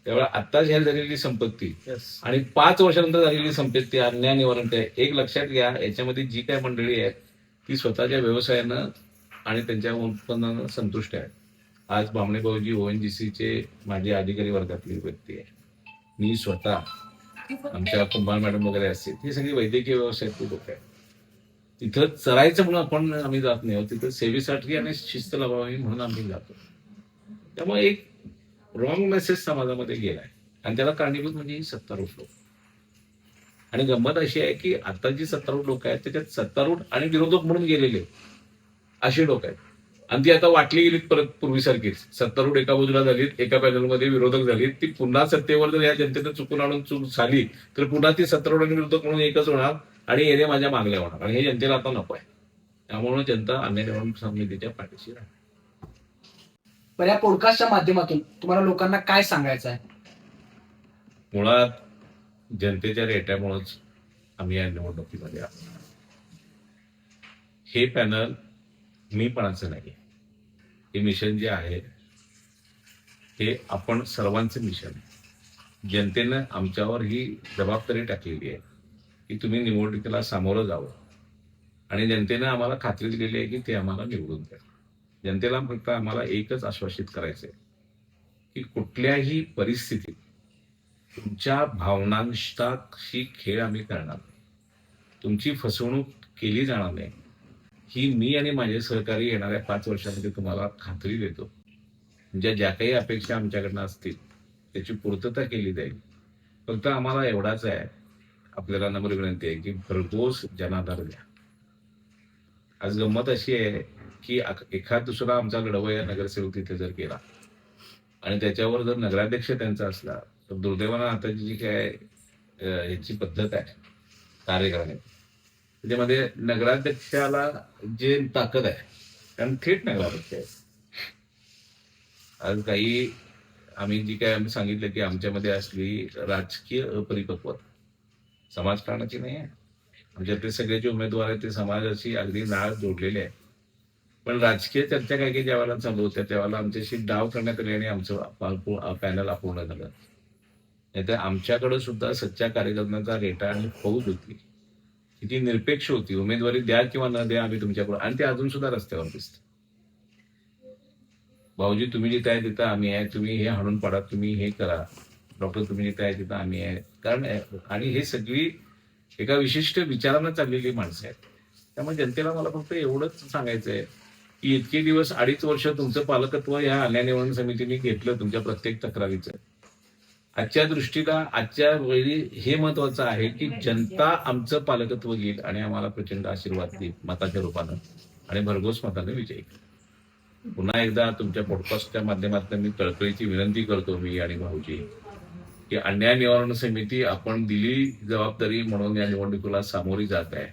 त्यावेळेला आता जाहीर झालेली संपत्ती येस आणि 5 वर्षानंतर झालेली संपत्ती अन्याय निवारण आहे. एक लक्षात घ्या, याच्यामध्ये जी काय मंडळी आहेत ती स्वतःच्या व्यवसायानं आणि त्यांच्या उत्पन्नानं संतुष्ट आहेत. आज बामणे भाऊजी ONGCचे माझे अधिकारी वर्गातली व्यक्ती आहे. मी स्वतः, आमच्या कुंभार मॅडम वगैरे असतील, ही सगळी वैद्यकीय व्यवसायातली लोक आहेत. तिथं चरायचं म्हणून आम्ही जात नाही, तिथं सेवेसाठी आणि शिस्त लावावी म्हणून आम्ही जातो. त्यामुळे एक रॉंग मेसेज समाजामध्ये गेलाय आणि त्याला कारणीभूत म्हणजे ही सत्तारूढ लोक. आणि गंमत अशी आहे की आता जी सत्तारूढ लोक आहेत त्याच्यात सत्तारूढ आणि विरोधक म्हणून गेलेले असे लोक आहेत. आणि ती आता वाटली गेलीत परत पूर्वीसारखीच. सत्तारूढ एका बाजूला झालीत, एका पॅनलमध्ये विरोधक झालीत. ती पुन्हा सत्तेवर जर या जनतेनं चुकून आणून चूक झाली तर पुन्हा ती सत्तारूढ आणि विरोधक म्हणून एकच होणार आणि येणे माझ्या मागल्या होणार. आणि हे जनतेला आता नको आहे. त्यामुळे जनता अन्याय निवारण समितीच्या पाठीशी राहणार. पण या पॉडकास्टच्या माध्यमातून तुम्हाला लोकांना काय सांगायचं आहे? मुळात जनतेच्या रेट्यामुळेच आम्ही या निवडणुकीमध्ये आलो. हे पॅनल मीपणाचं नाही. हे मिशन जे आहे हे आपण सर्वांचं मिशन आहे. जनतेनं आमच्यावर ही जबाबदारी टाकलेली आहे की तुम्ही निवडणुकीला सामोरं जावं आणि जनतेनं आम्हाला खात्री दिलेली आहे की ते आम्हाला निवडून द्या. जनतेला फक्त आम्हाला एकच आश्वासित करायचं आहे की कुठल्याही परिस्थितीत तुमच्या भावनांशी खेळ आम्ही करणार नाही. तुमची फसवणूक केली जाणार नाही ही मी आणि माझे सहकारी येणाऱ्या 5 वर्षांमध्ये तुम्हाला खात्री देतो. म्हणजे ज्या काही अपेक्षा आमच्याकडनं असतील त्याची पूर्तता केली जाईल. फक्त आम्हाला एवढाच आहे, आपल्याला नम्र विनंती आहे की भरघोस जनाधार द्या. आज गंमत अशी आहे की एखाद दुसरा आमचा लढवय्या नगरसेवक तिथे जर गेला आणि त्याच्यावर जर नगराध्यक्ष त्यांचा असला तर दुर्दैवानं आता जी काय याची पद्धत आहे कार्य करण्याची, त्याच्यामध्ये नगराध्यक्षाला जे ताकद आहे कारण थेट नगराध्यक्ष आहे. आज काही आम्ही जी काय आम्ही सांगितलं की आमच्यामध्ये असली राजकीय अपरिपक्वता समाजकारणाची नाही आहे. आमच्यातले सगळे जे उमेदवार आहेत ते समाजाशी अगदी नाळ जोडलेले आहे. पण राजकीय चर्चा काय की ज्यावेळेला चालू होत्या त्यावेळेला आमच्याशी डाव करण्यात आले आणि आमचं पॅनल अपूर्ण झालं. नाही तर आमच्याकडे सुद्धा सच्च्या कार्यकर्त्यांचा रेटा आणि फौज होती. ती निरपेक्ष होती. उमेदवारी द्या किंवा न द्या आम्ही तुमच्याकडे, आणि ते अजून सुद्धा रस्त्यावर दिसते. भाऊजी तुम्ही जिथं आहे तिथं आम्ही आहे, तुम्ही हे हाणून पाडा, तुम्ही हे करा, डॉक्टर तुम्ही जिथं आहे तिथं आम्ही आहे. कारण आणि हे सगळी एका विशिष्ट विचारानं चाललेली माणसं आहेत. त्यामुळे जनतेला मला फक्त एवढंच सांगायचं आहे की इतके दिवस 2.5 वर्ष तुमचं पालकत्व ह्या अन्याय निवारण समितीने घेतलं तुमच्या प्रत्येक तक्रारीचं. आजच्या दृष्टीला आजच्या वेळी हे महत्वाचं आहे की जनता आमचं पालकत्व घेईल आणि आम्हाला प्रचंड आशीर्वाद देईल मताच्या रूपानं आणि भरघोस मताने विजयी. पुन्हा एकदा तुमच्या पॉडकास्टच्या माध्यमातून मी कळकळीची विनंती करतो, मी आणि भाऊजी, की अन्याय निवारण समिती आपण दिली जबाबदारी म्हणून या निवडणुकीला सामोरी जात आहे.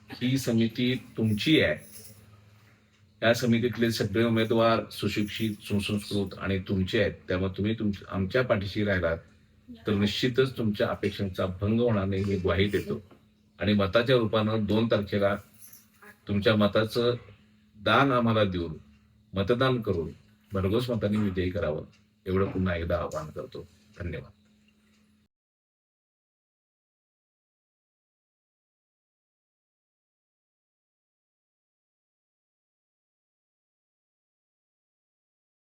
ही समिती तुमची आहे. या समितीतले सगळे उमेदवार सुशिक्षित, सुसंस्कृत आणि तुमचे आहेत. त्यामुळे तुम्ही आमच्या पाठीशी राहिलात तर निश्चितच तुमच्या अपेक्षांचा भंग होणार नाही ही ग्वाही देतो. आणि मताच्या रूपानं 2 तारखेला तुमच्या मताचं दान आम्हाला देऊन मतदान करून भरघोस मतांनी विजयी करावं एवढं पुन्हा एकदा आवाहन करतो. धन्यवाद.